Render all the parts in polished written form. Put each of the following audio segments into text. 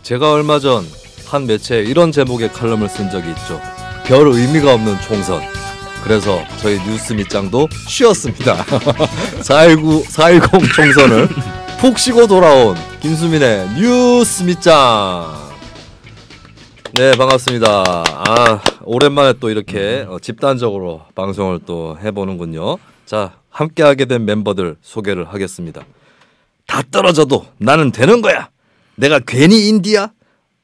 제가 얼마 전 한 매체에 이런 제목의 칼럼을 쓴 적이 있죠. 별 의미가 없는 총선. 그래서 저희 뉴스 밑장도 쉬었습니다. 4.10 총선을 푹 쉬고 돌아온 김수민의 뉴스 밑장. 네, 반갑습니다. 오랜만에 또 이렇게 집단적으로 방송을 또 해보는군요. 자, 함께하게 된 멤버들 소개를 하겠습니다. 다 떨어져도 나는 되는 거야. 내가 괜히 인디야?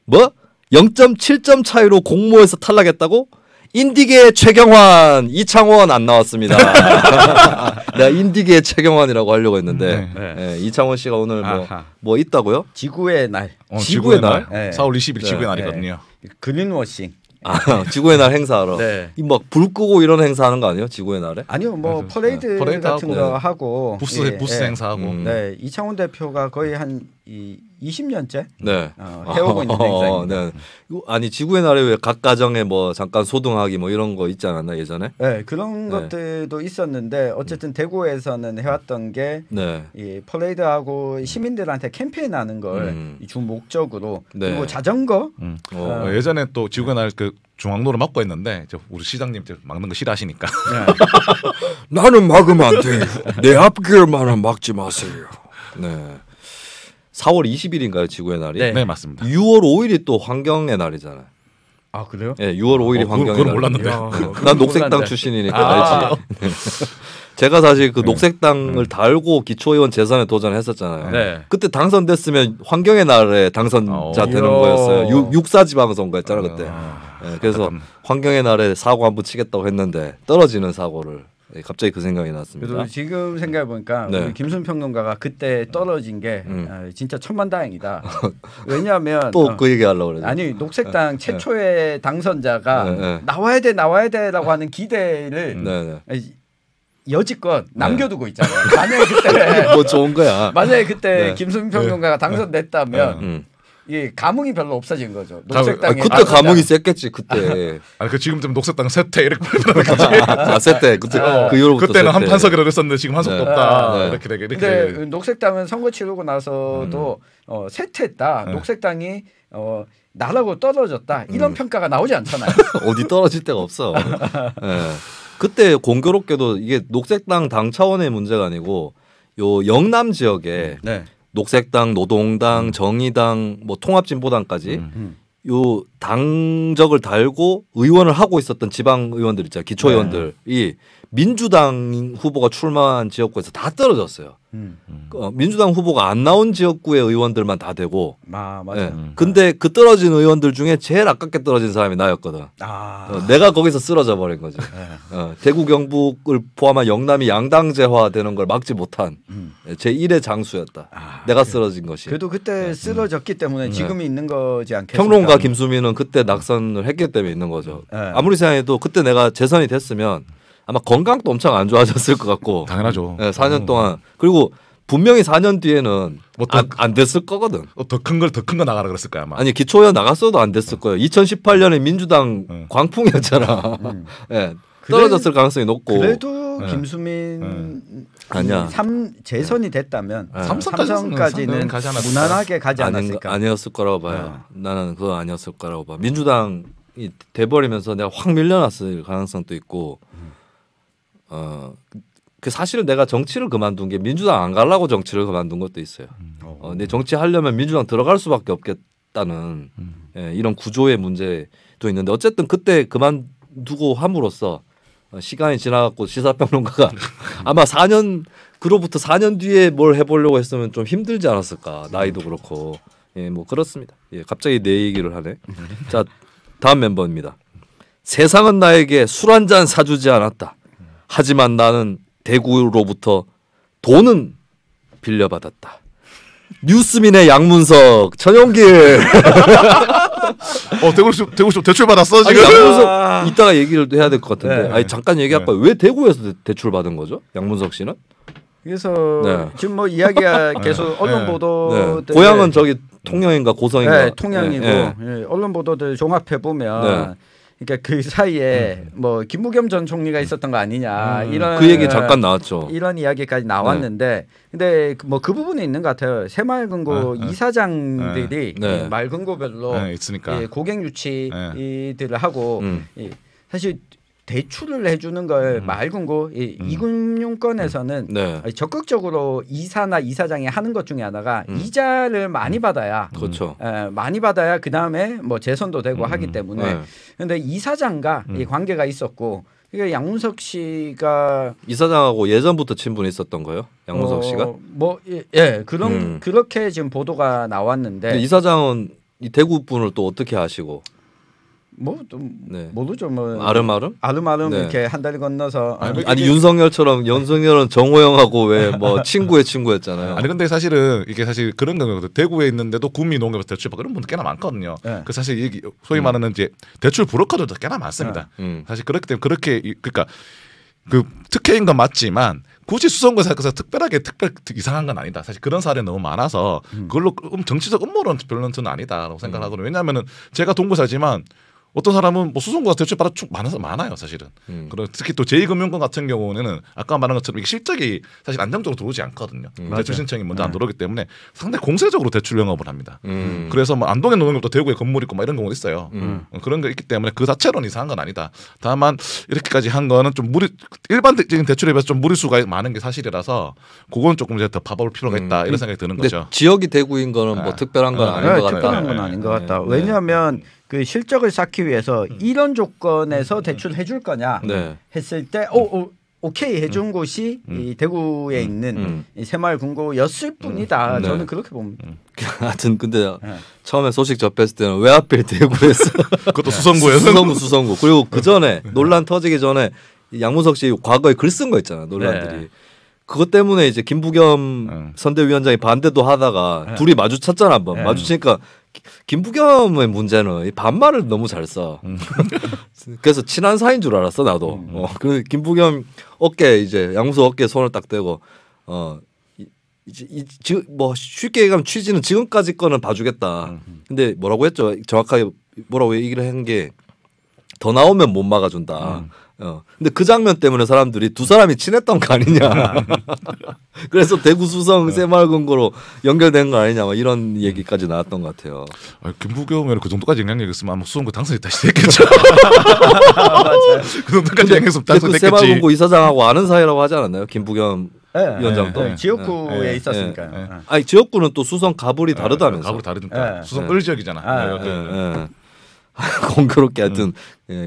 뭐? 0.7점 차이로 공모에서 탈락했다고? 인디계의 최경환, 이창원 안 나왔습니다. 내가 인디계의 최경환이라고 하려고 했는데 이창원 씨가 오늘 뭐 있다고요? 지구의 날. 지구의 날? 네. 4월 20일 지구의 날이거든요. 그린워싱. 지구의 날 행사하러. 네. 막 불 끄고 이런 행사하는 거 아니에요? 지구의 날에? 아니요, 뭐 퍼레이드 같은 거 하고 부스 행사하고. 네, 이창원 대표가 거의 한 20년째 네. 해오고 있는 행사입니다. 네. 아니 지구의 날에 왜 각 가정에 뭐 잠깐 소등하기 뭐 이런 거 있지 않았나 예전에? 네, 그런 것들도 있었는데 어쨌든 대구에서는 해왔던 게 이 퍼레이드하고 시민들한테 캠페인하는 걸 주 목적으로 그리고 자전거. 예전에 또 지구의 날 그 중앙로를 막고 했는데 우리 시장님 막는 거 싫어하시니까. 나는 막으면 안 돼. 내 앞길만은 막지 마세요. 네. 4월 20일인가요 지구의 날이? 네, 맞습니다. 6월 5일이 또 환경의 날이잖아요. 아 그래요? 네, 6월 5일이 환경의 날. 그건 몰랐는데. 난 녹색당 출신이니까 알지. 제가 사실 그 녹색당을 달고 기초의원 재선에 도전했었잖아요. 네. 그때 당선됐으면 환경의 날에 당선자 되는 거였어요. 육사지방선거였잖아 그때. 네, 그래서 환경의 날에 사고 한번 치겠다고 했는데 떨어지는 사고를 갑자기 그 생각이 났습니다. 그래도 지금 생각해 보니까 우리 김순 평론가가 그때 떨어진 게 진짜 천만다행이다. 왜냐하면 또 그 얘기 하려고 그러죠. 아니 녹색당 최초의 당선자가 나와야 돼라고 하는 기대를 여지껏 남겨두고 있잖아요. 만약에 그때 뭐 좋은 거야. 만약에 그때 김순 평론가가 당선됐다면 이 감흥이 별로 없어진 거죠. 녹색당에 그때 감흥이 셌겠지 그때. 그 지금 좀 녹색당 세퇴 이렇게 세퇴 그때 그 이후로부터 그때는 한 판석이라고 했었는데 지금 한 석도 없다. 이렇게 되게. 근데 녹색당은 선거 치르고 나서도 쇠퇴했다. 녹색당이 나라고 떨어졌다. 이런 평가가 나오지 않잖아요. 어디 떨어질 데가 없어. 그때 공교롭게도 이게 녹색당 당 차원의 문제가 아니고 요 영남 지역에 녹색당, 노동당, 정의당, 뭐 통합진보당까지 요 당적을 달고 의원을 하고 있었던 지방 의원들 있잖아요. 기초 의원들이 민주당 후보가 출마한 지역구에서 다 떨어졌어요. 민주당 후보가 안 나온 지역구의 의원들만 다 되고. 맞아요. 근데 그 떨어진 의원들 중에 제일 아깝게 떨어진 사람이 나였거든. 내가 거기서 쓰러져 버린 거죠. 대구 경북을 포함한 영남이 양당제화되는 걸 막지 못한 제 1의 장수였다. 내가 쓰러진 것이. 그래도 그때 쓰러졌기 때문에 지금이 있는 거지 않겠습니까? 평론가 김수민은 그때 낙선을 했기 때문에 있는 거죠. 아무리 생각해도 그때 내가 재선이 됐으면 아마 건강도 엄청 안 좋아졌을 것 같고. 당연하죠. 4년 동안. 그리고 분명히 4년 뒤에는 안 됐을 거거든. 더 큰 거 나가라 그랬을 거야 아마. 아니 기초의원 나갔어도 안 됐을 거예요. 2018년에 민주당 광풍이었잖아. 떨어졌을 가능성이 높고. 그래도 김수민 아니야. 재선이 됐다면 삼성까지는 무난하게 가지 않았을까. 아니었을 거라고 봐요. 나는 그거 아니었을 거라고 봐. 민주당이 돼버리면서 내가 확 밀려났을 가능성도 있고. 그 사실은 내가 정치를 그만둔 게 민주당 안 가려고 정치를 그만둔 것도 있어요. 근데 정치하려면 민주당 들어갈 수밖에 없겠다는 이런 구조의 문제도 있는데 어쨌든 그때 그만두고 함으로써 시간이 지나갔고 시사평론가가 아마 4년 그로부터 4년 뒤에 뭘 해보려고 했으면 좀 힘들지 않았을까. 나이도 그렇고 뭐 그렇습니다. 갑자기 내 얘기를 하네. 자 다음 멤버입니다. 세상은 나에게 술 한 잔 사주지 않았다. 하지만 나는 대구로부터 돈은 빌려받았다. 뉴스민의 양문석, 천용길. 대구 대출 받았어 지금. 양문석 이따가 얘기를 해야 될 것 같은데. 아니 잠깐 얘기할까요? 왜 대구에서 대출 받은 거죠? 양문석 씨는? 그래서 지금 뭐 이야기가 계속 언론 보도. 고향은 저기 통영인가 고성인가? 통영이고 언론 보도들 종합해 보면. 그러니까 그 사이에 뭐 김부겸 전 총리가 있었던 거 아니냐 이런 그 얘기 잠깐 나왔죠. 이런 이야기까지 나왔는데 근데 뭐 그 부분에 있는 것 같아요. 새마을금고 이사장들이 마을금고별로 있으니까 고객 유치들을 하고 사실 대출을 해주는 걸 마을금고 이금융권에서는 적극적으로 이사나 이사장이 하는 것 중에 하나가 이자를 많이 받아야 그렇죠. 많이 받아야 그 다음에 뭐 재선도 되고 하기 때문에 그런데 이사장과 이 관계가 있었고 그러니까 양문석 씨가 이사장하고 예전부터 친분이 있었던 거예요? 양문석 씨가? 그런 그렇게 지금 보도가 나왔는데 이사장은 이 대구 분을 또 어떻게 아시고? 뭐 좀 모르죠. 뭐 아름아름 이렇게 한 다리 건너서 아니 윤석열처럼 윤석열은 정호영하고 왜 뭐 친구의 친구였잖아요. 아니 근데 사실은 이게 사실 그런 거거든. 대구에 있는데도 구미농협에서 대출 받고 그런 분들 꽤나 많거든요. 그 사실 이게 소위 말하는 이제 대출 브로커들도 꽤나 많습니다. 사실 그렇기 때문에 그렇게 그러니까 그 특혜인 건 맞지만 굳이 수성구에서 특별하게 이상한 건 아니다. 사실 그런 사례 너무 많아서 그걸로 정치적 음모론 별로는 저는 아니다라고 생각하거든요. 왜냐하면은 제가 동구 살지만 어떤 사람은 뭐 수성구가 대출 받아 많아요 사실은. 그리고 특히 또 제2금융권 같은 경우는 아까 말한 것처럼 이게 실적이 사실 안정적으로 들어오지 않거든요. 대출 신청이 먼저 안 들어오기 때문에 상당히 공세적으로 대출 영업을 합니다. 그래서 뭐 안동에 노는 것도 대구에 건물 있고 막 이런 경우도 있어요. 그런 게 있기 때문에 그 자체로는 이상한 건 아니다. 다만 이렇게까지 한 거는 좀 일반적인 대출에 비해서 좀 무리수가 많은 게 사실이라서 그건 조금 이제 더 봐볼 필요가 있다 이런 생각이 드는 거죠. 지역이 대구인 거는 뭐 특별한 건 아닌 것 같다. 특별한 건 아닌 것 같다. 왜냐하면 그 실적을 쌓기 위해서 이런 조건에서 대출해 줄 거냐 했을 때 오케이 해준 곳이 이 대구에 있는 이 새마을금고였을 뿐이다. 저는 그렇게 봅니다. 하여튼 근데 처음에 소식 접했을 때는 왜 하필 대구에서 그것도 수성구에서 수성구 그리고 그 전에 논란 터지기 전에 양문석 씨 과거에 글 쓴 거 있잖아 논란들이. 그것 때문에 이제 김부겸 선대위원장이 반대도 하다가 둘이 마주쳤잖아 한번. 마주치니까 김부겸의 문제는 이 반말을 너무 잘 써. 그래서 친한 사이인 줄 알았어 나도. 그 김부겸 어깨 이제 양문석 어깨에 손을 딱 대고 지금 뭐 쉽게 얘기하면 취지는 지금까지 거는 봐주겠다. 근데 뭐라고 했죠? 정확하게 뭐라고 얘기를 한 게 더 나오면 못 막아준다. 근데 그 장면 때문에 사람들이 두 사람이 친했던 거 아니냐. 그래서 대구 수성 새마을금고로 연결된 거 아니냐 뭐 이런 얘기까지 나왔던 것 같아요. 김부겸은 그 정도까지 영향력이 있으면 아마 수성구 당선이 다시 됐겠죠. 그 정도까지 영향했으면 당선됐겠지. 새마을금고 이사장하고 아는 사이라고 하지 않았나요? 김부겸 위원장도 지역구에 있었으니까. 아니 지역구는 또 수성 가불이 다르다면서. 가불 다르니까. 수성 을 지역이잖아. 공교롭게 하여튼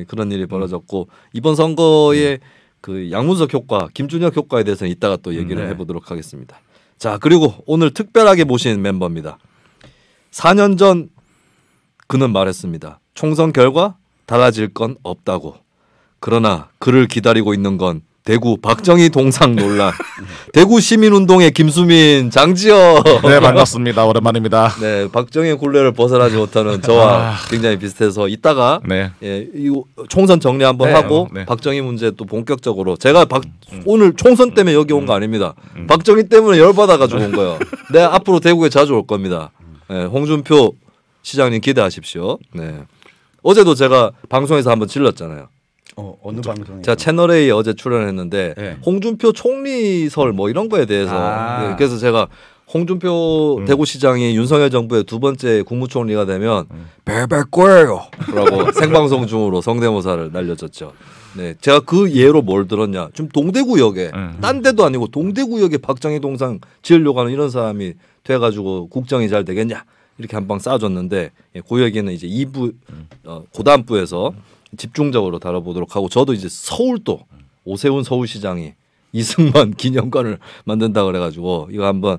그런 일이 벌어졌고 이번 선거에 그 양문석 효과, 김준혁 효과에 대해서는 이따가 또 얘기를 해보도록 하겠습니다. 자 그리고 오늘 특별하게 모신 멤버입니다. 4년 전 그는 말했습니다. 총선 결과 달라질 건 없다고. 그러나 그를 기다리고 있는 건 대구 박정희 동상 논란. 대구 시민운동의 김수민, 장지혁. 네 반갑습니다. 오랜만입니다. 네 박정희 굴레를 벗어나지 못하는 저와 굉장히 비슷해서 이따가 이 총선 정리 한번 하고 박정희 문제 또 본격적으로 제가 오늘 총선 때문에 여기 온 거 아닙니다. 박정희 때문에 열받아가지고 온 거예요. 내가 앞으로 대구에 자주 올 겁니다. 홍준표 시장님 기대하십시오. 어제도 제가 방송에서 한번 질렀잖아요. 어느 방송에? 제가 채널A 어제 출연했는데 홍준표 총리설 뭐 이런 거에 대해서 그래서 제가 홍준표 대구시장이 윤석열 정부의 두 번째 국무총리가 되면 벨벨 거예요 라고 생방송 중으로 성대모사를 날려줬죠. 네, 제가 그 예로 뭘 들었냐. 좀 동대구역에 딴 데도 아니고 동대구역에 박정희 동상 지으려고 하는 이런 사람이 돼가지고 국정이 잘 되겠냐 이렇게 한 방 쏴줬는데 그 얘기는 이제 2부 고단부에서 집중적으로 다뤄보도록 하고 저도 이제 서울도 오세훈 서울시장이 이승만 기념관을 만든다 그래가지고 이거 한번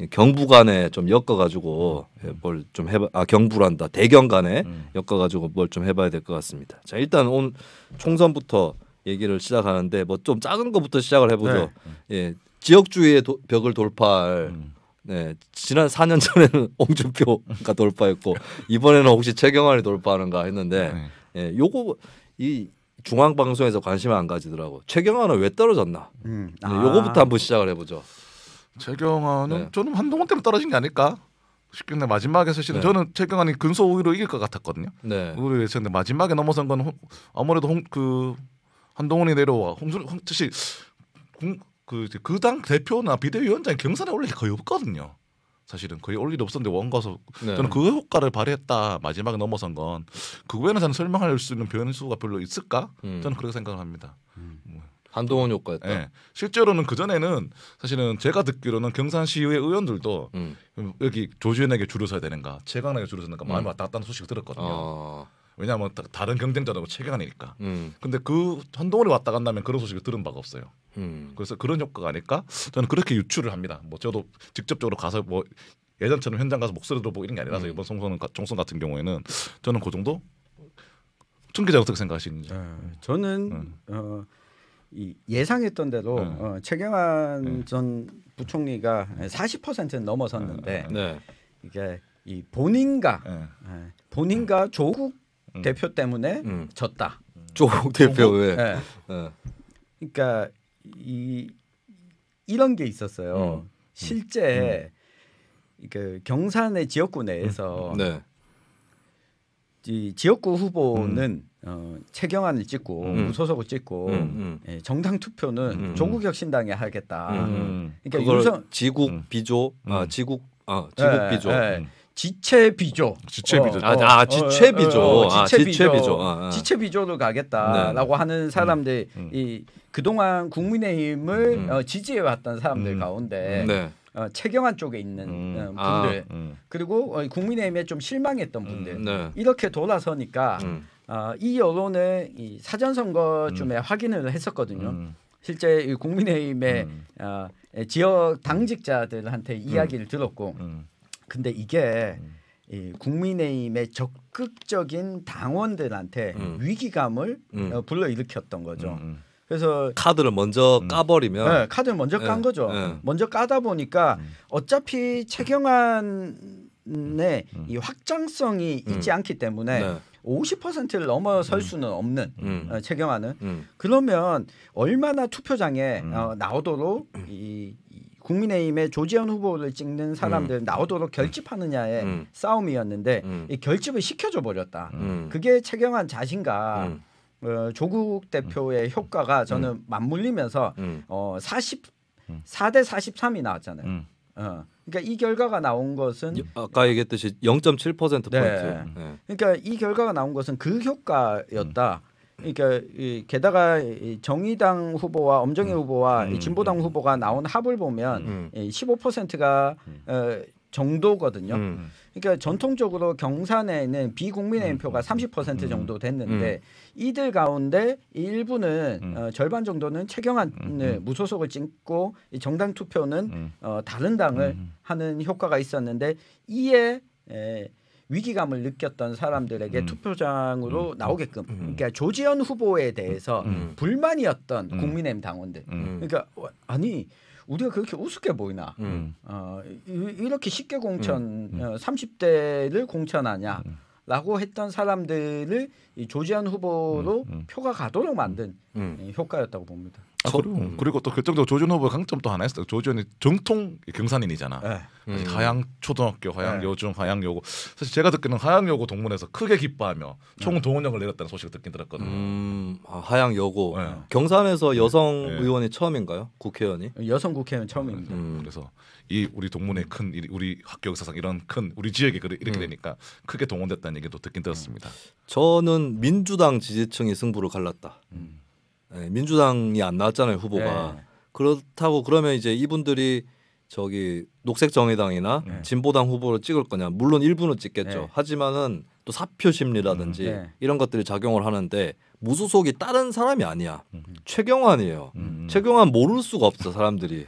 경부간에 좀 엮어가지고 뭘 좀 해봐. 경부란다. 대경간에 össz어가지고 뭘 좀 해봐야 될 것 같습니다. 자 일단 오늘 총선부터 얘기를 시작하는데 뭐 좀 작은 것부터 시작을 해보죠. 지역주의의 벽을 돌파할. 지난 4년 전에는 홍준표가 돌파했고 이번에는 혹시 최경환이 돌파하는가 했는데 요거 이 중앙방송에서 관심을 안 가지더라고. 최경환은 왜 떨어졌나? 요거부터 한번 시작을 해보죠. 최경환은 저는 한동훈 때문에 떨어진 게 아닐까? 쉽게 마지막에 사실은 저는 최경환이 근소 우위로 이길 것 같았거든요. 우리 예측인데 마지막에 넘어선 건 아무래도 그 한동훈이 내려와 사실 그 당 대표나 비대위원장이 경선에 올릴 게 거의 없거든요. 사실은 거의 올 일이 없었는데 원가서 저는 그 효과를 발휘했다. 마지막에 넘어선 건 그 외에는 저는 설명할 수 있는 변수가 별로 있을까? 저는 그렇게 생각을 합니다. 한동훈 효과였다. 네. 실제로는 그 전에는 사실은 제가 듣기로는 경산시의회 의원들도 여기 조지현에게 줄을 서야 되는가, 최강에게 줄을 서는가 마음이 왔다 갔다 하는 소식을 들었거든요. 왜냐하면 다른 경쟁자도 최강이니까. 근데 그 한동훈이 왔다 간다면 그런 소식을 들은 바가 없어요. 그래서 그런 효과가 아닐까? 저는 그렇게 유추를 합니다. 뭐 저도 직접적으로 가서 뭐 예전처럼 현장 가서 목소리 들어보고 이런 게 아니라서 이번 총선 같은 경우에는 저는 그 정도. 청 기자 어떻게 생각하시는지? 저는 이 예상했던 대로 최경환 전 부총리가 40%는 넘어섰는데 이게 이 본인과 조국 대표 때문에 졌다. 조국 대표 왜? 그러니까 이런 게 있었어요. 실제 그 경산의 지역구 내에서 이 지역구 후보는 최경환을 찍고 무소속을 찍고 정당 투표는 조국혁신당에 하겠다. 그러니까 유성 지국 비조, 지국 비조. 지체 비조. 지체 비조. 지체 비조. 지체 비조를 가겠다라고 하는 사람들 이 그동안 국민의힘을 지지해 왔던 사람들 가운데 최경환 쪽에 있는 분들 그리고 국민의힘에 좀 실망했던 분들 이렇게 돌아서니까 이 여론을 이 사전선거쯤에 확인을 했었거든요. 실제 국민의힘의 지역 당직자들한테 이야기를 들었고 근데 이게 이 국민의힘의 적극적인 당원들한테 위기감을 불러일으켰던 거죠. 그래서 카드를 먼저 까버리면 카드를 먼저 깐 거죠. 먼저 까다 보니까 어차피 최경환의 이 확장성이 있지 않기 때문에 50%를 넘어설 수는 없는 최경환은 그러면 얼마나 투표장에 나오도록 이 국민의힘의 조지현 후보를 찍는 사람들 나오도록 결집하느냐의 싸움이었는데 이 결집을 시켜줘 버렸다. 그게 최경환 자신과 조국 대표의 효과가 저는 맞물리면서 44대 43이 나왔잖아요. 그러니까 이 결과가 나온 것은 아까 얘기했듯이 0.7% 포인트. 그러니까 이 결과가 나온 것은 그 효과였다. 그러니까 게다가 정의당 후보와 엄정희 후보와 진보당 후보가 나온 합을 보면 15%가 정도거든요. 그러니까 전통적으로 경산에는 비국민의힘 표가 30% 정도 됐는데 이들 가운데 일부는 절반 정도는 최경환을 무소속을 찍고 정당 투표는 다른 당을 하는 효과가 있었는데 이에 위기감을 느꼈던 사람들에게 투표장으로 나오게끔 그러니까 조지현 후보에 대해서 불만이었던 국민의힘 당원들 그러니까 아니 우리가 그렇게 우습게 보이나 이렇게 쉽게 공천 30대를 공천하냐라고 했던 사람들을 이 조지현 후보로 표가 가도록 만든 효과였다고 봅니다. 그리고 또 결정적으로 조지현 후보의 강점 또 하나 있어요. 조지현이 정통 경산인이잖아. 하양 초등학교, 하양 여중, 하양 여고. 사실 제가 듣기는 하양 여고 동문회에서 크게 기뻐하며 총동원령을 내렸다는 소식을 듣긴 들었거든요. 하양 여고 경산에서 여성 의원이 처음인가요? 국회의원이? 여성 국회의원 처음입니다. 그래서 이 우리 동문회 큰 우리 학교 역사상 이런 큰 우리 지역에 이렇게 되니까 크게 동원됐다는 얘기도 듣긴 들었습니다. 저는 민주당 지지층이 승부를 갈랐다. 민주당이 안 나왔잖아요 후보가. 그렇다고 그러면 이제 이분들이 저기 녹색정의당이나 진보당 후보를 찍을 거냐? 물론 일부는 찍겠죠. 하지만은 또 사표 심리라든지 이런 것들이 작용을 하는데 무소속이 다른 사람이 아니야. 최경환이에요. 최경환 모를 수가 없어 사람들이.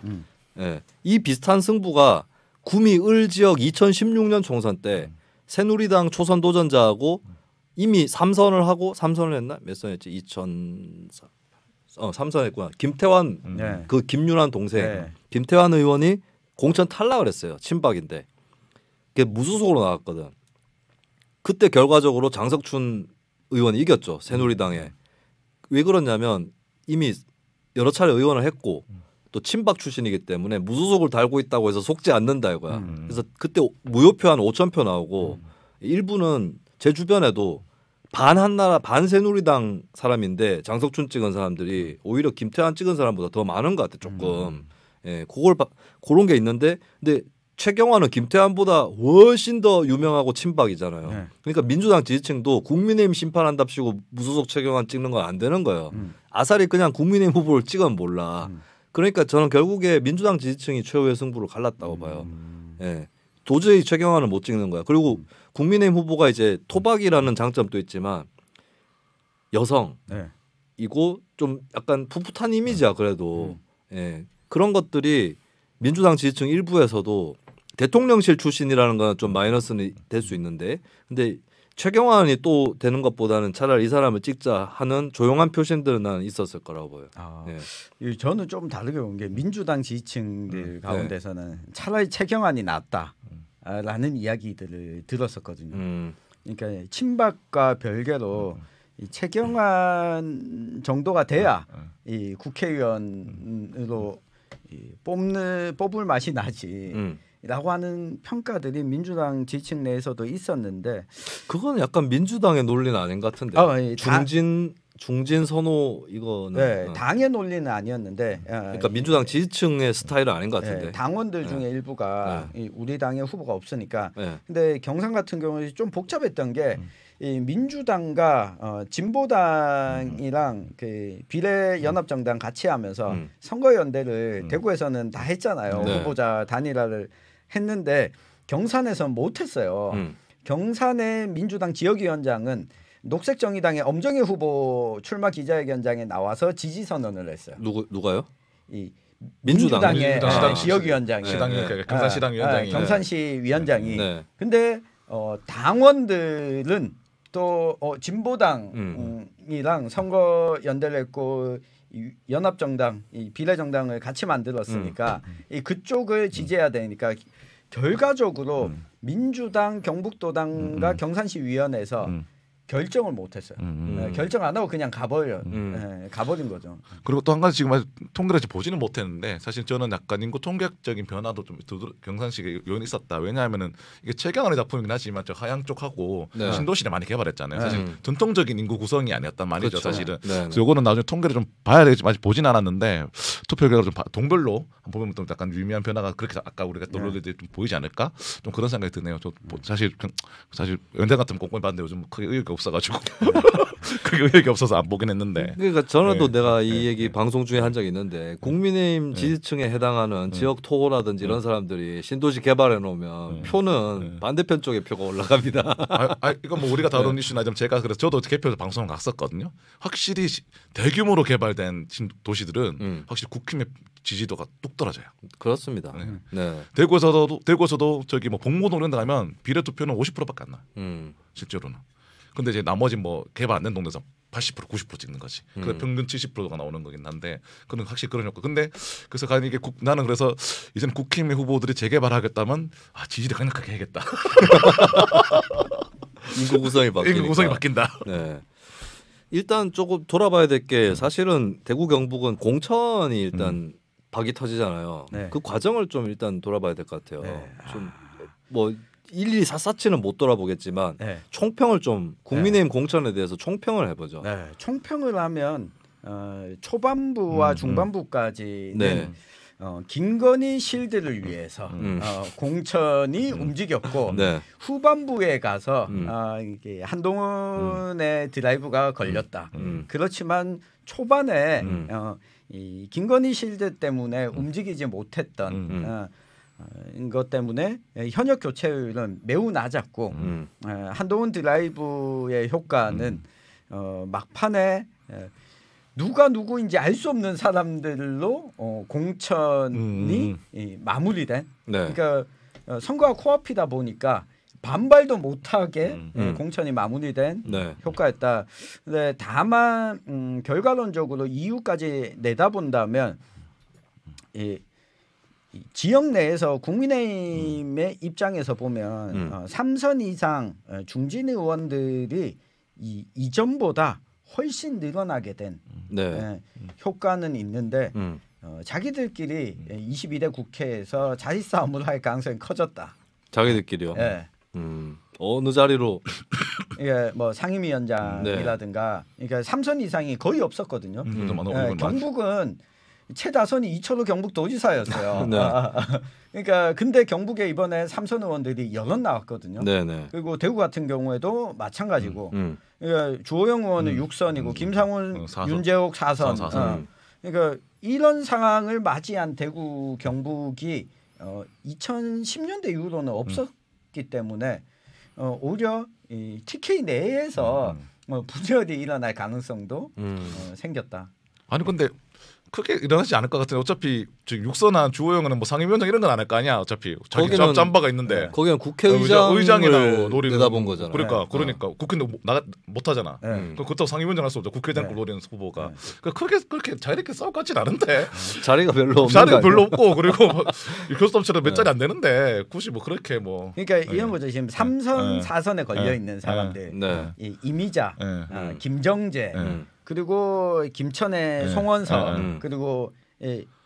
이 비슷한 승부가 구미 을 지역 2016년 총선 때 새누리당 초선 도전자하고 이미 3선을 하고 3선을 했나? 몇 선했지? 2004 3선 했구나. 김태환 그 김윤환 동생 김태환 의원이 공천 탈락을 했어요. 친박인데 그게 무소속으로 나왔거든. 그때 결과적으로 장석춘 의원이 이겼죠. 새누리당에. 왜 그러냐면 이미 여러 차례 의원을 했고 또 친박 출신이기 때문에 무소속을 달고 있다고 해서 속지 않는다 이거야. 그래서 그때 무효표 한 5,000표 나오고 일부는 제 주변에도 반 한나라 반 새누리당 사람인데 장석춘 찍은 사람들이 오히려 김태환 찍은 사람보다 더 많은 것 같아 조금. 예, 그런 게 있는데 근데 최경환은 김태환보다 훨씬 더 유명하고 친박이잖아요. 네. 그러니까 민주당 지지층도 국민의힘 심판한답시고 무소속 최경환 찍는 건 안 되는 거예요. 아사리 그냥 국민의힘 후보를 찍으면 몰라. 그러니까 저는 결국에 민주당 지지층이 최후의 승부를 갈랐다고 봐요. 예. 도저히 최경환은 못 찍는 거야. 그리고 국민의힘 후보가 이제 토박이라는 장점도 있지만 여성이고 좀 약간 풋풋한 이미지야 그래도. 예. 그런 것들이 민주당 지지층 일부에서도 대통령실 출신이라는 건 좀 마이너스는 될 수 있는데 근데 최경환이 또 되는 것보다는 차라리 이 사람을 찍자 하는 조용한 표심들은 나는 있었을 거라고 보여요. 네. 저는 좀 다르게 본 게 민주당 지지층들 가운데서는 차라리 최경환이 낫다라는 이야기들을 들었었거든요. 그러니까 친박과 별개로 이 최경환 정도가 돼야 이 국회의원으로 뽑을 맛이 나지라고 하는 평가들이 민주당 지지층 내에서도 있었는데 그건 약간 민주당의 논리는 아닌 것 같은데 중진 선호 이거는 네, 당의 논리는 아니었는데 그러니까 민주당 지지층의 스타일은 아닌 것 같은데 당원들 중에 일부가 우리 당의 후보가 없으니까 근데 경상 같은 경우는 좀 복잡했던 게 이 민주당과 진보당이랑 그 비례연합정당 같이 하면서 선거연대를 대구에서는 다 했잖아요. 후보자 단일화를 했는데 경산에서는 못했어요. 경산의 민주당 지역위원장은 녹색정의당의 엄정희 후보 출마 기자회견장에 나와서 지지 선언을 했어요. 누가요? 이 민주당의 지역위원장이 경산시당 위원장이 경산시 위원장이 근데 당원들은 또 진보당이랑 선거 연대를 했고 연합정당, 이 비례정당을 같이 만들었으니까 이 그쪽을 지지해야 되니까 결과적으로 민주당, 경북도당과 경산시 위원회에서 결정을 못했어요. 결정 안 하고 그냥 가버린 거죠. 그리고 또 한 가지 지금 통계를 보지는 못했는데 사실 저는 약간 인구 통계적인 변화도 좀 경산시에 요인이 있었다. 왜냐하면은 이게 최경환의 작품이긴 하지만 저 하양 쪽하고 신도시를 많이 개발했잖아요. 사실 전통적인 인구 구성이 아니었단 말이죠. 그렇죠. 사실은. 그래서 요거는 나중에 통계를 좀 봐야 되겠지. 아직 보진 않았는데 투표 결과 좀 동별로 보면 또 약간 유의미한 변화가 그렇게 아까 우리가 떠올릴 좀 보이지 않을까? 좀 그런 생각이 드네요. 저 사실 연대 같은 꼼꼼히 봤는데 요즘 크게 의욕이 없어가지고 그게 의욕이 없어서 안 보긴 했는데. 그러니까 전에도 내가 이 얘기 방송 중에 한 적이 있는데 국민의힘 지지층에 해당하는 지역 토호라든지 이런 사람들이 신도시 개발해 놓으면 표는 반대편 쪽에 표가 올라갑니다. 이건 뭐 우리가 다룬 이슈나 좀 제가 그래서 저도 개표에서 방송을 갔었거든요. 확실히 대규모로 개발된 도시들은 확실히 국힘의 지지도가 뚝 떨어져요. 그렇습니다. 대구에서도 저기 뭐 봉고동 이런 데 가면 비례 투표는 50%밖에 안 나. 실제로는. 근데 이제 나머지 뭐 개발 안 된 동네에서 80% 90% 찍는 거지. 그래서 평균 70%가 나오는 거긴 한데 그는 확실히 그런 효과. 근데 그래서 과연 이게 나는 그래서 이제는 국힘의 후보들이 재개발하겠다면 지지를 강력하게 해야겠다. 인구 구성이 바뀐다. 네. 일단 조금 돌아봐야 될 게 사실은 대구 경북은 공천이 일단 박이 터지잖아요. 그 과정을 좀 일단 돌아봐야 될 것 같아요. 좀 뭐 일일이 샅샅이는 못 돌아보겠지만 총평을 좀 국민의힘 공천에 대해서 총평을 해보죠. 총평을 하면 초반부와 중반부까지는 김건희 실드를 위해서 공천이 움직였고 후반부에 가서 이게 한동훈의 드라이브가 걸렸다. 그렇지만 초반에 이 김건희 실드 때문에 움직이지 못했던 것 때문에 현역 교체율은 매우 낮았고 한동훈 드라이브의 효과는 막판에 누가 누구인지 알 수 없는 사람들로 공천이 마무리된 그러니까 선거가 코앞이다 보니까 반발도 못하게 공천이 마무리된 효과였다. 근데 다만 결과론적으로 이유까지 내다본다면 이 지역 내에서 국민의힘의 입장에서 보면 3선 이상 중진 의원들이 이전보다 훨씬 늘어나게 된 효과는 있는데 자기들끼리 22대 국회에서 자리 싸움을 할 가능성이 커졌다. 자기들끼리요? 네. 어느 자리로? 이게 뭐 상임위원장이라든가 그러니까 3선 이상이 거의 없었거든요. 경북은 최다선이 이철우 경북도지사였어요. 네. 그러니까 근데 경북에 이번에 3선 의원들이 여럿 나왔거든요. 네네. 그리고 대구 같은 경우에도 마찬가지고 그러니까 주호영 의원은 6선이고 김상훈, 4선. 윤재옥 4선. 그러니까 이런 상황을 맞이한 대구 경북이 2010년대 이후로는 없었기 때문에 오히려 이 TK 내에서 분열이 일어날 가능성도 생겼다. 아니 근데 크게 일어나지 않을 것 같은데 어차피 육선한 주호영은 뭐 상임위원장 이런 건 안 할 거 아니야 어차피 자기 짬바가 있는데 거기는 국회의장을 노리는 내다본 거잖아. 그러니까 국회는 못 하잖아. 그렇다고 상임위원장 할 수 없죠. 국회의장을 노리는 후보가. 그러니까 크게 그렇게 자유롭게 싸울 것 같진 않은데 자리가 별로 없는 자리가 별로 없고 그리고 교섭처럼 몇 자리 안 되는데 굳이 뭐 그렇게 뭐 그러니까 이런 거죠. 지금 3선 4선에 걸려 있는 사람들 이미자, 김정재 그리고 김천의 송원석 그리고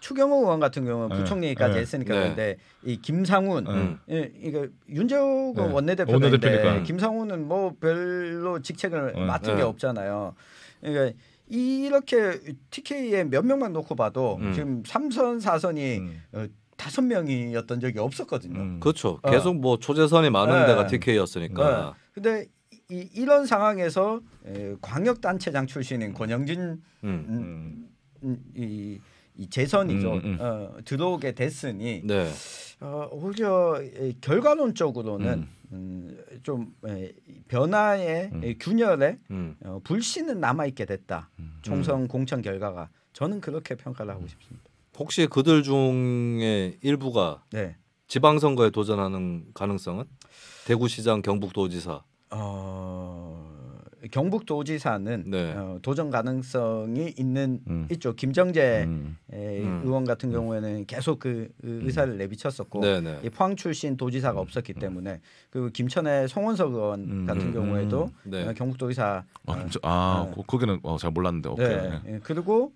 추경호 의원 같은 경우는 부총리까지 했으니까 그런데 이 김상훈 이거 윤재욱은 원내대표인데 김상훈은 뭐 별로 직책을 맡은 게 없잖아요. 그러니까 이렇게 TK에 몇 명만 놓고 봐도 지금 3선 4선이 5명이었던 적이 없었거든요. 그렇죠. 계속 뭐 초재선이 많은 데가 TK였으니까. 근데 이런 상황에서 광역단체장 출신인 권영진 이 재선이죠. 들어오게 됐으니 오히려 결과론적으로는 좀 변화의 균열에 불씨는 남아있게 됐다. 총선 공천 결과가. 저는 그렇게 평가를 하고 싶습니다. 혹시 그들 중에 일부가 지방선거에 도전하는 가능성은? 대구시장, 경북도지사. 경북도지사는 도전 가능성이 있죠. 김정재 의원 같은 경우에는 계속 그 의사를 내비쳤었고 이 포항 출신 도지사가 없었기 때문에 그리고 김천의 송원석 의원 같은 경우에도 경북도지사 거기는 잘 몰랐는데 오케이. 그리고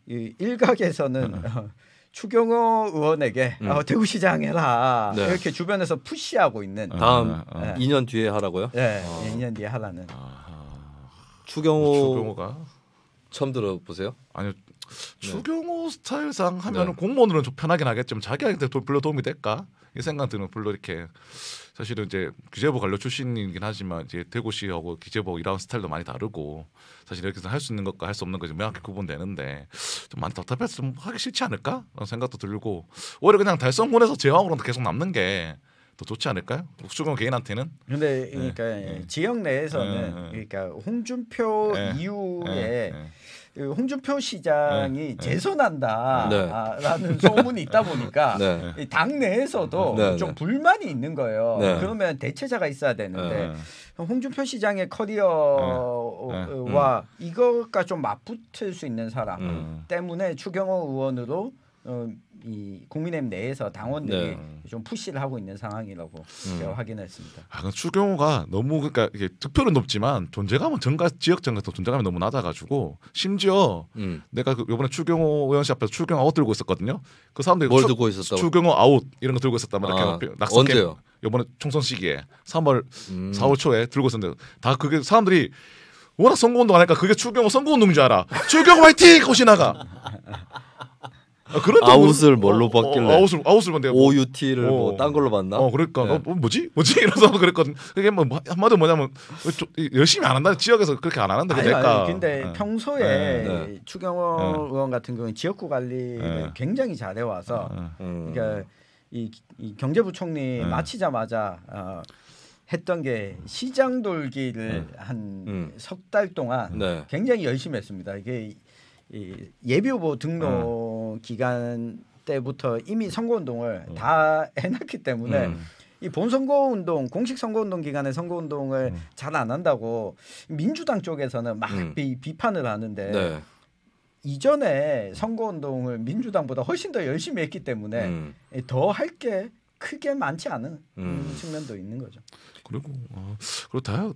이 일각에서는 추경호 의원에게 대구시장 해라 이렇게 주변에서 푸시하고 있는 다음 2년 뒤에 하라고요? 네, 2년 뒤에 하라는. 추경호가 처음 들어보세요? 아니요. 추경호 스타일상 하면은 공무원으로는 좀 편하긴 하겠지만 자기한테 별로 도움이 될까? 이 생각 드는 별로 이렇게 사실은 이제 기재부 관료 출신이긴 하지만 이제 대구시하고 기재부 일하는 스타일도 많이 다르고 사실 이렇게 할 수 있는 것과 할 수 없는 것이 명확히 구분되는데 좀 많이 답답해서 좀 하기 싫지 않을까? 라는 생각도 들고 오히려 그냥 달성군에서 제왕으로 계속 남는 게 더 좋지 않을까요? 추경호 개인한테는. 근데 그러니까 지역 내에서는 그러니까 홍준표 이후에 홍준표 시장이 재선한다라는 소문이 있다 보니까 당 내에서도 좀 불만이 있는 거예요. 그러면 대체자가 있어야 되는데 홍준표 시장의 커리어와 이것과 좀 맞붙을 수 있는 사람 때문에 추경호 의원으로 이 국민의힘 내에서 당원들이 좀 푸시를 하고 있는 상황이라고 제가 확인했습니다. 추경호가 너무 그러니까 이게 득표는 높지만 존재감은 지역 정가에서 존재감이 너무 낮아가지고 심지어 내가 이번에 추경호 의원실 앞에서 추경호 아웃 들고 있었거든요. 그 사람들이 뭘 들고 있었다고? 추경호 아웃 이런 거 들고 있었단 말이야. 언제요? 이번에 총선 시기에 3월 4월 초에 들고 있었는데 다 그게 사람들이 워낙 선거운동 하니까 그게 추경호 선거운동인 줄 알아. 추경호 화이팅! 하고 지나가. 아웃을 뭘로 받길래? 아웃을 뭔데? OUT를 뭐 딴 걸로 받나? 그러니까 뭐지? 이러서 그랬거든. 그게 뭐 한마디로 뭐냐면 열심히 안 한다. 지역에서 그렇게 안 하는데 그러니까. 근데 평소에 추경호 의원 같은 경우는 지역구 관리를 굉장히 잘해와서 그러니까 이 경제부총리 마치자마자 했던 게 시장 돌기를 한 석 달 동안 굉장히 열심히 했습니다. 이게 예비 후보 등록 기간 때부터 이미 선거운동을 다 해놨기 때문에 이 본선거운동 공식 선거운동 기간에 선거운동을 잘 안 한다고 민주당 쪽에서는 막 비판을 하는데 이전에 선거운동을 민주당보다 훨씬 더 열심히 했기 때문에 더 할 게 크게 많지 않은 측면도 있는 거죠. 그리고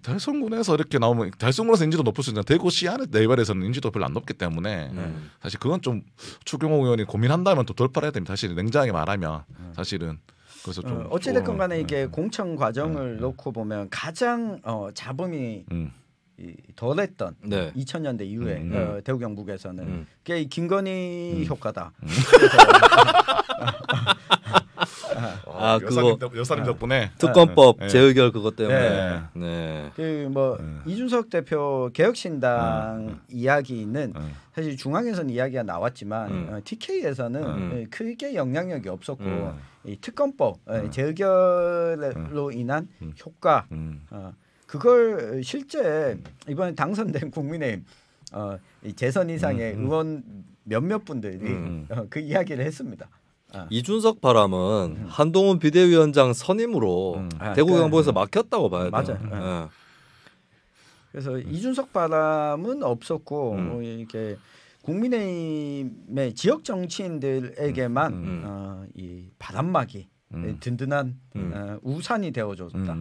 달성군에서 이렇게 나오면 달성군에서 인지도 높을 수 있는 대구시 안에 내발에서는 인지도 별로 안 높기 때문에 사실 그건 좀 추경호 의원이 고민한다면 또 돌파를 해야 됩니다. 사실 냉정하게 말하면 사실은 그래서 좀 어찌됐건 간에 이게 공천 과정을 놓고 보면 가장 잡음이 덜했던 2000년대 이후에 대구 경북에서는 그게 김건희 효과다. 그거 여사님 덕분에 특검법 재의결 그것 때문에 이준석 대표 개혁신당 이야기는 사실 중앙에서는 이야기가 나왔지만 TK에서는 크게 영향력이 없었고 이 특검법 재의결로 인한 효과 그걸 실제 이번에 당선된 국민의힘 재선 이상의 의원 몇몇 분들이 그 이야기를 했습니다. 이준석 바람은 한동훈 비대위원장 선임으로 대구 경북에서 막혔다고 봐야 돼요. 맞아요. 그래서 이준석 바람은 없었고 이렇게 국민의힘의 지역 정치인들에게만 이 바람막이 든든한 우산이 되어줬다.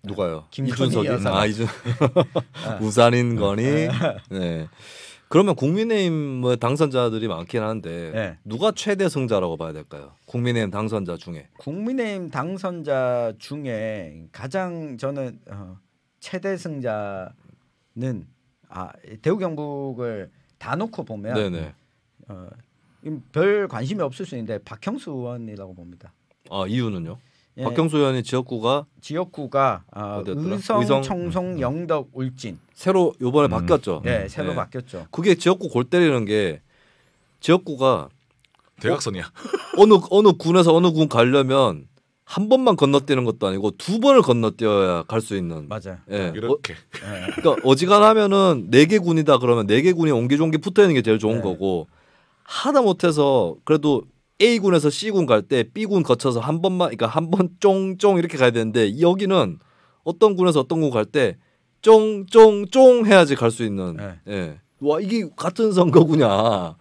누가요? 이준석이. 우산인 거니. 네. 그러면 국민의힘 당선자들이 많긴 한데 누가 최대 승자라고 봐야 될까요? 국민의힘 당선자 중에. 국민의힘 당선자 중에 가장 저는 최대 승자는 대구 경북을 다 놓고 보면 별 관심이 없을 수 있는데 박형수 의원이라고 봅니다. 이유는요? 박형수 의원이 지역구가 의성, 청송, 영덕, 울진. 새로 이번에 바뀌었죠. 네, 새로 바뀌었죠. 그게 지역구 골 때리는 게 지역구가 대각선이야. 어느 군에서 어느 군 가려면 한 번만 건너뛰는 것도 아니고 두 번을 건너뛰어야 갈 수 있는. 맞아요. 이렇게. 그러니까 어지간하면은 4개 군이다 그러면 4개 군이 옹기종기 붙어 있는 게 제일 좋은 거고 하다 못해서 그래도 A군에서 C군 갈 때 B군 거쳐서 한 번만 그러니까 한 번 쫑쫑 이렇게 가야 되는데 여기는 어떤 군에서 어떤 군 갈 때 쫑쫑쫑 해야지 갈 수 있는 와 이게 같은 선거구냐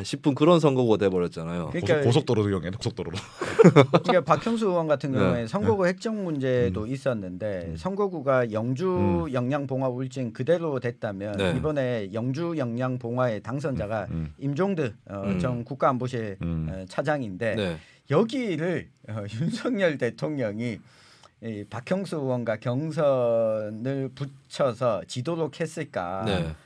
싶은 그런 선거구가 돼버렸잖아요. 그러니까 고속도로도 이용해 고속도로로. 그러니까 박형수 의원 같은 경우에 선거구 획정 문제도 있었는데 선거구가 영주, 영양, 봉화, 울진 그대로 됐다면 이번에 영주, 영양, 봉화의 당선자가 임종드 전 국가안보실 차장인데 여기를 윤석열 대통령이 이 박형수 의원과 경선을 붙여서 지도록 했을까?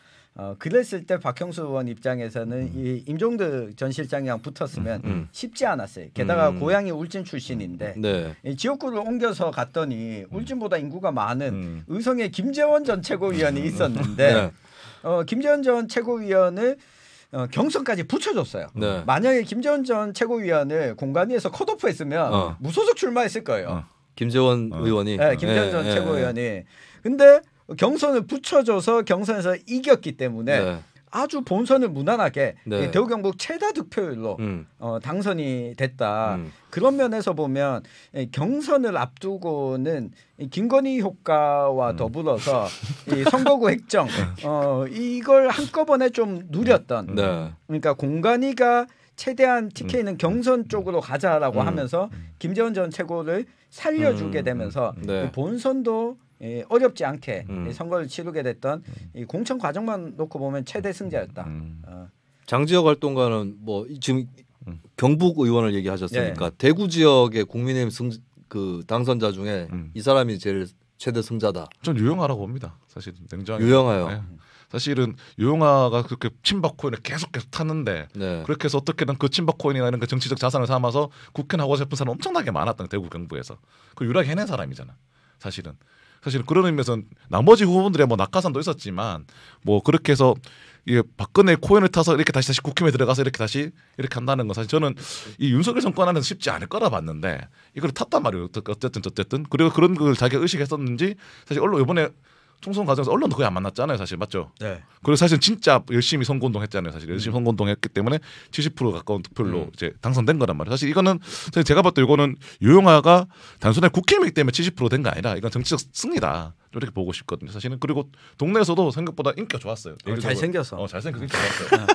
그랬을 때 박형수 의원 입장에서는 이 임종드 전 실장이랑 붙었으면 쉽지 않았어요. 게다가 고향이 울진 출신인데 이 지역구를 옮겨서 갔더니 울진보다 인구가 많은 의성에 김재원 전 최고위원이 있었는데 김재원 전 최고위원을 경선까지 붙여줬어요. 만약에 김재원 전 최고위원을 공관위에서 컷오프했으면 무소속 출마했을 거예요. 김재원 의원이. 김재원 전 최고위원이. 근데 경선을 붙여줘서 경선에서 이겼기 때문에 아주 본선을 무난하게 대구 경북 최다 득표율로 당선이 됐다. 그런 면에서 보면 경선을 앞두고는 김건희 효과와 더불어서 이 선거구 획정 이걸 한꺼번에 좀 누렸던 그러니까 공관위가 최대한 TK는 경선 쪽으로 가자라고 하면서 김재원 전 최고를 살려주게 되면서 본선도 어렵지 않게 선거를 치르게 됐던 이 공천 과정만 놓고 보면 최대 승자였다. 장지혁 활동가는 뭐 지금 경북 의원을 얘기하셨으니까 대구 지역의 국민의힘 그 당선자 중에 이 사람이 제일 최대 승자다. 전 유영아라고 봅니다. 사실 냉정하게. 유영아요. 사실은 유영아가 그렇게 친박 코인을 계속 타는데 그렇게 해서 어떻게든 그 친박 코인이나 이런 그 정치적 자산을 삼아서 국회의원 하고 싶은 사람 엄청나게 많았던 대구 경북에서 그 유일하게 해낸 사람이잖아. 사실은 그런 의미에서는 나머지 후보들의 뭐 낙하산도 있었지만 뭐 그렇게 해서 이게 박근혜 코인을 타서 이렇게 다시 국힘에 들어가서 이렇게 다시 이렇게 한다는 건 사실 저는 이 윤석열 정권 안에서 쉽지 않을 거라 봤는데 이걸 탔단 말이에요. 어쨌든 그리고 그런 걸 자기가 의식했었는지 사실 언론 이번에 총선 과정에서 언론도 거의 안 만났잖아요, 사실 맞죠? 그리고 사실 진짜 열심히 선거운동 했잖아요, 사실 열심히 선거운동 했기 때문에 70% 가까운 득표율로 이제 당선된 거란 말이에요. 사실 이거는 제가 봤을 때 이거는 유영아가 단순히 국힘이기 때문에 70% 된 거 아니라 이건 정치적 승리다. 이렇게 보고 싶거든요, 사실은. 그리고 동네에서도 생각보다 인기가 좋았어요. 잘생겨서. 잘생겨서 인기 좋았어요.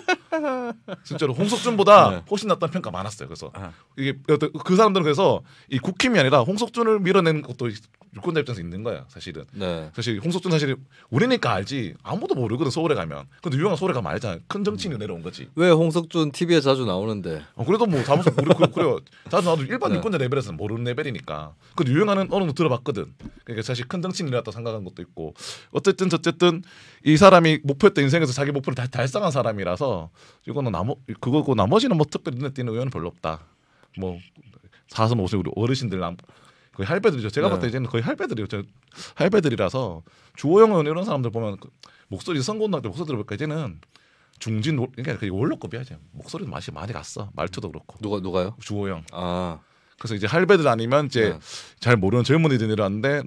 진짜로 홍석준보다 훨씬 낫다는 평가 많았어요. 그래서 이게 그 사람들은 그래서 이 국힘이 아니라 홍석준을 밀어낸 것도 유권자 입장에서 있는 거야 사실은. 사실 홍석준 사실 우리니까 알지 아무도 모르거든 서울에 가면. 근데 유영아 서울에 가면 알잖아. 큰 정치인이 내려온 거지. 왜 홍석준 TV에 자주 나오는데? 그래도 뭐 사무소 그래요. 자주 나도 일반 유권자 레벨에서는 모르는 레벨이니까. 근데 유영아는 어느 정도 들어봤거든. 그러니까 사실 큰 정치인이라고 생각한 것도 있고. 어쨌든 이 사람이 목표했던 인생에서 자기 목표를 다 달성한 사람이라서 이거는 그거고 나머지는 뭐 특별히 눈에 띄는 의원은 별로 없다. 뭐 4선 5선 우리 어르신들 거의 할배들이죠. 제가 봤을 때 이제는 거의 할배들이라서 주호영 의원 이런 사람들 보면 목소리 선거운동 때 목소리 들어볼까 이제는 중진 그러니까 원로급이야 이제. 목소리도 맛이 많이 갔어. 말투도 그렇고. 누가요? 주호영. 그래서 이제 할배들 아니면 이제 잘 모르는 젊은이들이 일어났는데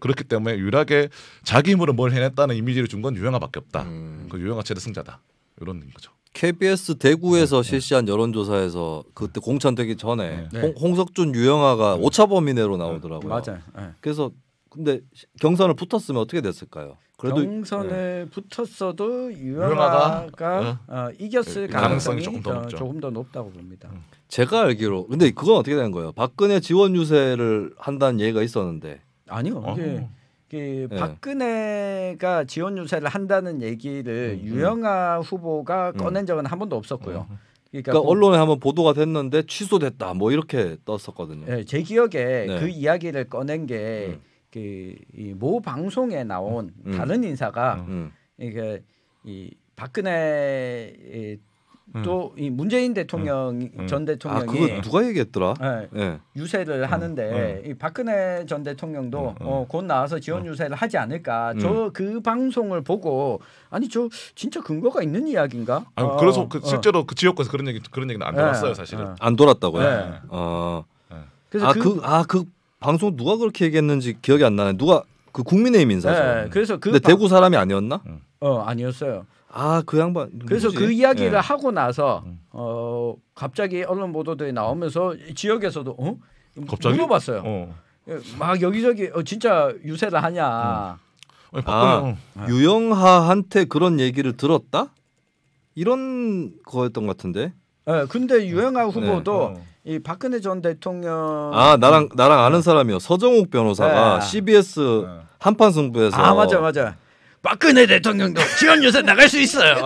그렇기 때문에 유일하게 자기 힘으로 뭘 해냈다는 이미지를 준 건 유영아밖에 없다. 그 유영아 최대 승자다. 이런 거죠. KBS 대구에서 실시한 여론조사에서 그때 공천되기 전에 홍석준 유영아가 오차범위 내로 나오더라고요. 맞아요. 그래서 근데 경선을 붙었으면 어떻게 됐을까요? 그래도 경선을 붙었어도 유영아가 이겼을 가능성이 조금 더 높다고 봅니다. 제가 알기로 근데 그건 어떻게 된 거예요? 박근혜 지원 유세를 한다는 얘기가 있었는데 아니요. 박근혜가 지원 유세를 한다는 얘기를 유영아 후보가 꺼낸 적은 한 번도 없었고요. 그러니까 언론에 한번 보도가 됐는데 취소됐다 뭐 이렇게 떴었거든요. 네, 제 기억에 그 이야기를 꺼낸 게 모 방송에 나온 다른 인사가 이게 이 박근혜 또 이 문재인 대통령 전 대통령이 그거 누가 얘기했더라? 유세를 하는데 이 박근혜 전 대통령도 곧 나와서 지원 유세를 하지 않을까. 저 그 방송을 보고 아니 저 진짜 근거가 있는 이야기인가? 그래서 실제로 그 지역구에서 그런 얘기는 안 돌았어요 사실은. 안 돌았다고요? 그래서 그 방송 누가 그렇게 얘기했는지 기억이 안 나네. 누가 그 국민의힘 인사죠. 그래서 근데 대구 사람이 아니었나? 아니었어요. 그 양반. 그래서 그 이야기를 하고 나서 갑자기 언론 보도들이 나오면서 지역에서도 갑자기? 물어봤어요. 막 여기저기 진짜 유세를 하냐. 유영하한테 그런 얘기를 들었다? 이런 거였던 것 같은데. 근데 유영하 후보도 이 박근혜 전 대통령 나랑 아는 사람이요. 서정욱 변호사가 CBS 한판 승부에서 맞아. 박근혜 대통령도 지원 유세 나갈 수 있어요.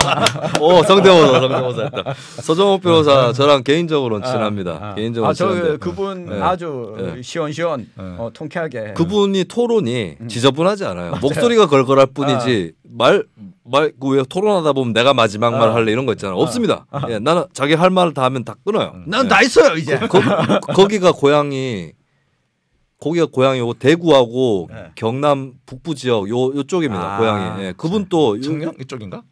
성대모사 했다. 서정욱 변호사 저랑 개인적으로는 친합니다. 개인적으로 친한데. 그분 아주 시원시원 통쾌하게. 그분이 토론이 지저분하지 않아요. 목소리가 걸걸할 뿐이지 왜 토론하다 보면 내가 마지막 말 할래 이런 거 있잖아요. 없습니다. 나는 자기 할 말을 다 하면 다 끊어요. 난 다 있어요 이제. 거기가 고향이고 대구하고 경남 북부 지역 요쪽입니다. 고향이. 그분 또 창녕 이쪽인가?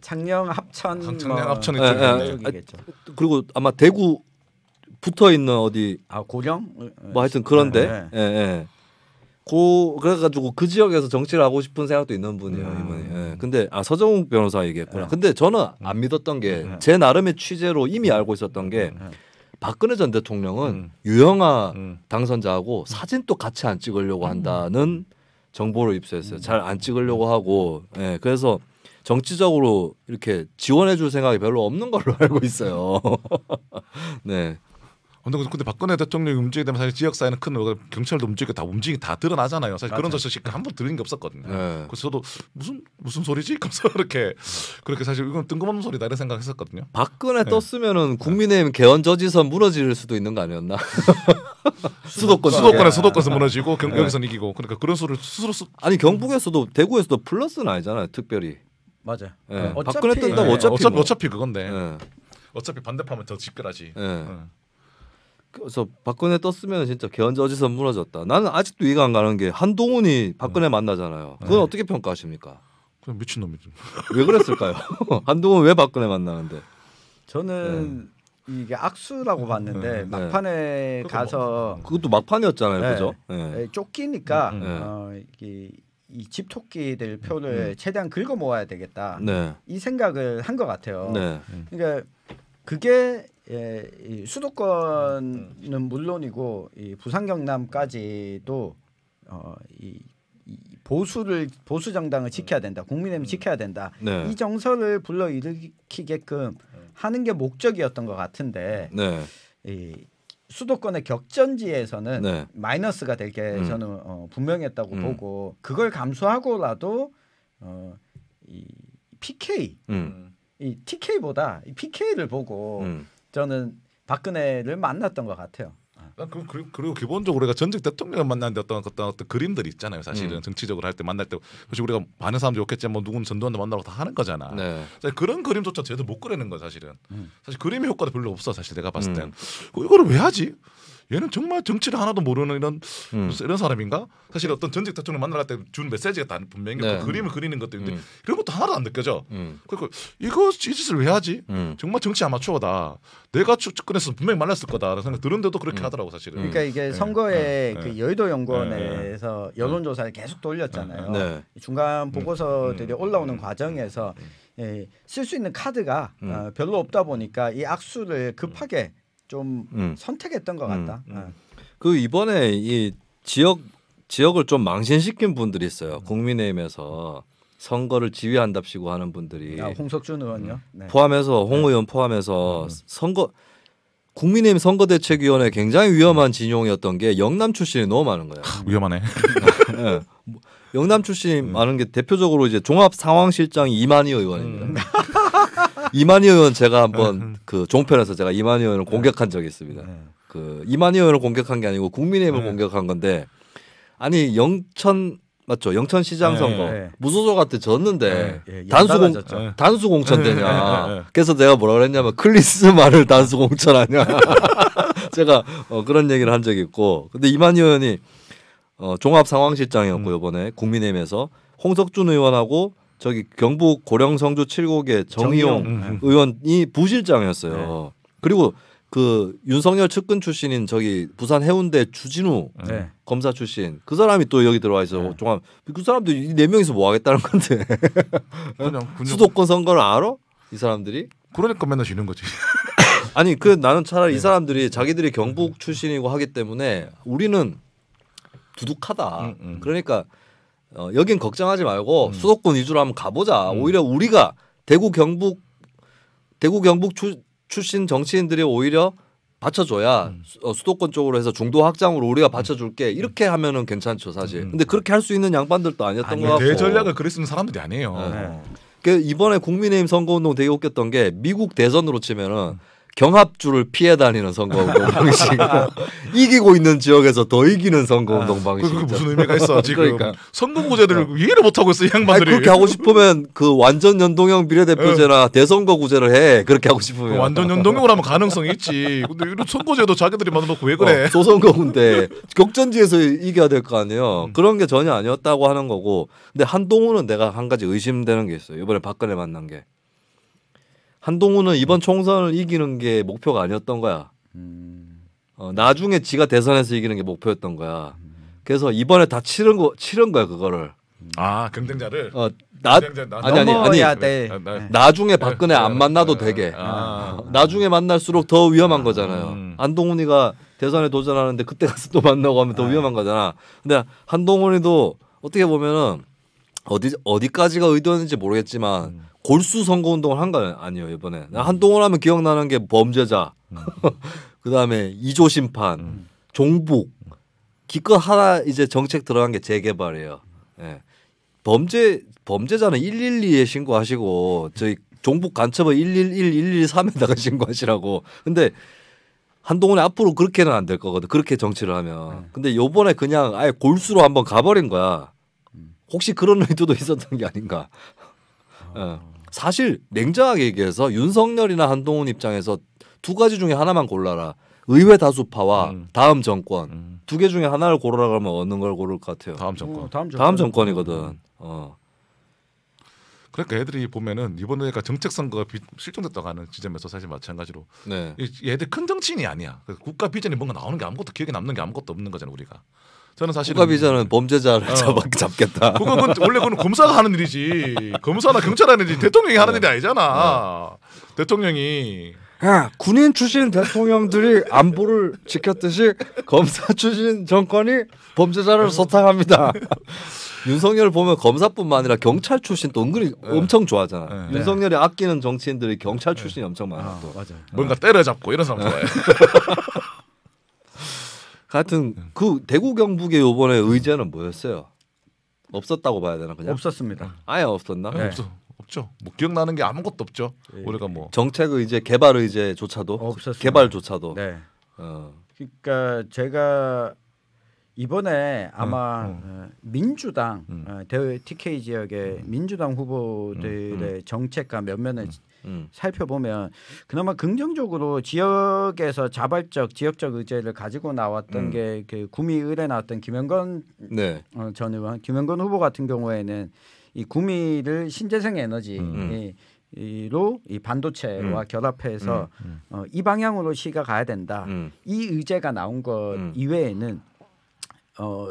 창녕 합천 합천 이쪽이겠죠. 그리고 아마 대구 붙어 있는 어디 고령 뭐 하여튼 그런데 그래가지고 그 지역에서 정치를 하고 싶은 생각도 있는 분이에요 이분이. 근데 서정욱 변호사 얘기했구나. 근데 저는 안 믿었던 게 제 나름의 취재로 이미 알고 있었던 게 박근혜 전 대통령은 유영아 당선자하고 사진도 같이 안 찍으려고 한다는 정보를 입수했어요. 잘 안 찍으려고 하고 그래서 정치적으로 이렇게 지원해줄 생각이 별로 없는 걸로 알고 있어요. 네. 근데 박근혜 대통령이 움직이게 되면 사실 지역사회는 큰 경찰도 움직이고 다 드러나잖아요. 사실 그런 소식 한번 들은 게 없었거든요. 그래서 저도 무슨 소리지? 그래서 그렇게 사실 이건 뜬금없는 소리다 이런 생각했었거든요. 박근혜 떴으면은 국민의힘 개헌 저지선 무너질 수도 있는 거 아니었나? 수도권에서 무너지고 여기서는 이기고 그러니까 그런 소리를 스스로 아니 경북에서도 대구에서도 플러스는 아니잖아요. 특별히. 맞아요. 박근혜 뜬다고 어차피 그건데. 어차피 반대파면 더 집결하지. 그래서 박근혜 떴으면 진짜 개헌 저지선 무너졌다. 나는 아직도 이해가 안 가는 게 한동훈이 박근혜 만나잖아요. 그건 어떻게 평가하십니까? 그냥 미친놈이죠. 왜 그랬을까요? 한동훈 왜 박근혜 만나는데? 저는 이게 악수라고 봤는데 막판에 가서 그것도 막판이었잖아요. 그죠? 쫓기니까 이 집토끼들 표를 최대한 긁어 모아야 되겠다. 이 생각을 한 것 같아요. 그러니까 그게 이 수도권은 물론이고 이 부산 경남까지도 이 보수 정당을 지켜야 된다. 국민의힘을 지켜야 된다. 이 정서를 불러일으키게끔 하는 게 목적이었던 것 같은데 네. 이 수도권의 격전지에서는 네. 마이너스가 될 게 저는 분명했다고 보고 그걸 감수하고라도 이 PK 이 TK보다 이 PK를 보고 저는 박근혜를 만났던 것 같아요. 그리고 기본적으로 우리가 전직 대통령을 만나는데 어떤 그림들이 있잖아요. 사실은 정치적으로 할 때 만날 때 사실 우리가 많은 사람들이 없겠지만 뭐 누구는 전두환도 만나고 다 하는 거잖아. 네. 그런 그림조차 제대로 못 그리는 거야 사실은. 사실 그림의 효과도 별로 없어 사실 내가 봤을 땐. 이거를 왜 하지? 얘는 정말 정치를 하나도 모르는 이런 사람인가? 사실 어떤 전직 대통령 만날 때 준 메시지가 다 분명히 네. 그림을 그리는 것들인데 이런 것도 하나도 안 느껴져. 그러니까 이거 이 짓을 왜 하지? 정말 정치 아마추어다. 내가 측근에서 분명히 만났을 거다라는 생각 드는데도 그렇게 하더라고 사실은. 그러니까 이게 선거에 그 여의도 연구원에서 여론조사를 계속 돌렸잖아요. 네. 중간 보고서들이 올라오는 과정에서 쓸 수 있는 카드가 별로 없다 보니까 이 악수를 급하게 좀 선택했던 것 같다. 그 이번에 이 지역을 좀 망신시킨 분들이 있어요. 국민의힘에서 선거를 지휘한답시고 하는 분들이 홍석준 의원요. 네. 포함해서 홍 의원 포함해서 국민의힘 선거대책위원회 굉장히 위험한 진용이었던 게 영남 출신이 너무 많은 거예요. 위험하네. 네. 영남 출신이 많은 게 대표적으로 이제 종합상황실장이 이만희 의원입니다. 이만희 의원 제가 한번 그 종편에서 제가 이만희 의원을 공격한 적이 있습니다. 그 이만희 의원을 공격한 게 아니고 국민의힘을 공격한 건데 아니 맞죠? 영천시장 선거 무소속한테 졌는데 단수 공천되냐? 그래서 내가 뭐라 그랬냐면 클리스마를 단수 공천하냐? 제가 그런 얘기를 한 적이 있고, 근데 이만희 의원이 종합상황실장이었고 이번에 국민의힘에서 홍석준 의원하고 저기 경북 고령성주 7곡의 정의용 의원이 부실장이었어요. 그리고 그 윤석열 측근 출신인 저기 부산 해운대 주진우 검사 출신 그 사람이 또 여기 들어와 있어. 종합 그 사람도 이 네 명이서 뭐 하겠다는 건데. 수도권 선거를 알아? 이 사람들이? 그러니까 맨날 지는 거지. 아니 나는 차라리 이 사람들이 자기들이 경북 출신이고 하기 때문에 우리는 두둑하다. 그러니까 여긴 걱정하지 말고 수도권 위주로 한번 가보자. 오히려 우리가 대구 경북 출신 정치인들이 오히려 받쳐줘야 수도권 쪽으로 해서 중도 확장으로 우리가 받쳐줄게. 이렇게 하면은 괜찮죠 사실. 근데 그렇게 할 수 있는 양반들도 아니었던 것 같고. 대전략을 그리 쓰는 사람들이 아니에요. 그 이번에 국민의힘 선거운동 되게 웃겼던 게 미국 대선으로 치면은 경합주를 피해 다니는 선거운동 방식. 이기고 있는 지역에서 더 이기는 선거운동 방식. 그게 무슨 의미가 있어 지금. 그러니까. 선거구제들을 이해를 못하고 있어 이 양반들이. 그렇게 하고 싶으면 그 완전 연동형 비례대표제나 대선거구제를 해. 그렇게 하고 싶으면. 완전 연동형으로 하면 가능성이 있지. 근데 이런 선거제도 자기들이 만들어놓고 왜 그래. 소선거구인데 격전지에서 이겨야 될 거 아니에요. 그런 게 전혀 아니었다고 하는 거고. 근데 한동훈은 내가 한 가지 의심되는 게 있어요. 이번에 박근혜 만난 게. 한동훈은 이번 총선을 이기는 게 목표가 아니었던 거야. 나중에 지가 대선에서 이기는 게 목표였던 거야. 그래서 이번에 다 치른 거야 그거를. 경쟁자를. 아니. 나중에 박근혜 안 만나도 되게. 나중에 만날수록 더 위험한 거잖아요. 한동훈이가 대선에 도전하는데 그때 가서 또 만나고 하면 더 위험한 거잖아. 근데 한동훈이도 어떻게 보면은 어디까지가 의도였는지 모르겠지만. 골수 선거운동을 한 거 아니에요 이번에. 한동훈 하면 기억나는 게 범죄자, 그다음에 2조 심판, 종북, 기껏 하나 이제 정책 들어간 게 재개발이에요. 예. 범죄자는 112에 신고하시고 저희 종북 간첩은 111, 113에다가 신고하시라고. 근데 한동훈이 앞으로 그렇게는 안 될 거거든. 그렇게 정치를 하면. 근데 요번에 그냥 아예 골수로 한번 가버린 거야. 혹시 그런 의도도 있었던 게 아닌가. 사실 냉정하게 얘기해서 윤석열이나 한동훈 입장에서 두 가지 중에 하나만 골라라. 의회 다수파와 다음 정권 두 개 중에 하나를 고르라 그러면 어느 걸 고를 것 같아요? 다음 정권. 다음 정권이거든. 그러니까 애들이 보면은 이번에가 정책 선거가 실종됐다고 하는 지점에서 사실 마찬가지로 얘들 큰 정치인이 아니야. 국가 비전이 뭔가 나오는 게 아무것도 기억에 남는 게 아무것도 없는 거잖아 우리가. 저는 사실 국가 비전은 범죄자를 잡겠다. 그건 원래 그건 검사가 하는 일이지. 검사나 경찰 하는 일이 대통령이 하는 일이 아니잖아. 대통령이. 군인 출신 대통령들이 안보를 지켰듯이 검사 출신 정권이 범죄자를 소탕합니다. 윤석열 보면 검사뿐만 아니라 경찰 출신도 은근히 엄청 좋아하잖아. 윤석열이 아끼는 정치인들이 경찰 출신이 엄청 많아. 또. 맞아요. 뭔가 때려잡고 이런 사람 좋아해. 하여튼 그 대구 경북의 이번에 의제는 뭐였어요? 없었다고 봐야 되나 그냥? 없었습니다. 아예 없었나? 네. 없죠. 뭐 기억나는 게 아무것도 없죠. 우리가 뭐 정책 의제, 개발 의제조차도 없었습니다. 개발조차도. 네. 그러니까 제가 이번에 아마 민주당 TK 지역의 민주당 후보들의 정책과 면면을 살펴보면 그나마 긍정적으로 지역에서 자발적 지역적 의제를 가지고 나왔던 게 그 구미을에 나왔던 김영건 전 의원, 김영건 후보 같은 경우에는 이 구미를 신재생 에너지로 이 반도체와 결합해서 이 방향으로 시가 가야 된다. 이 의제가 나온 것 이외에는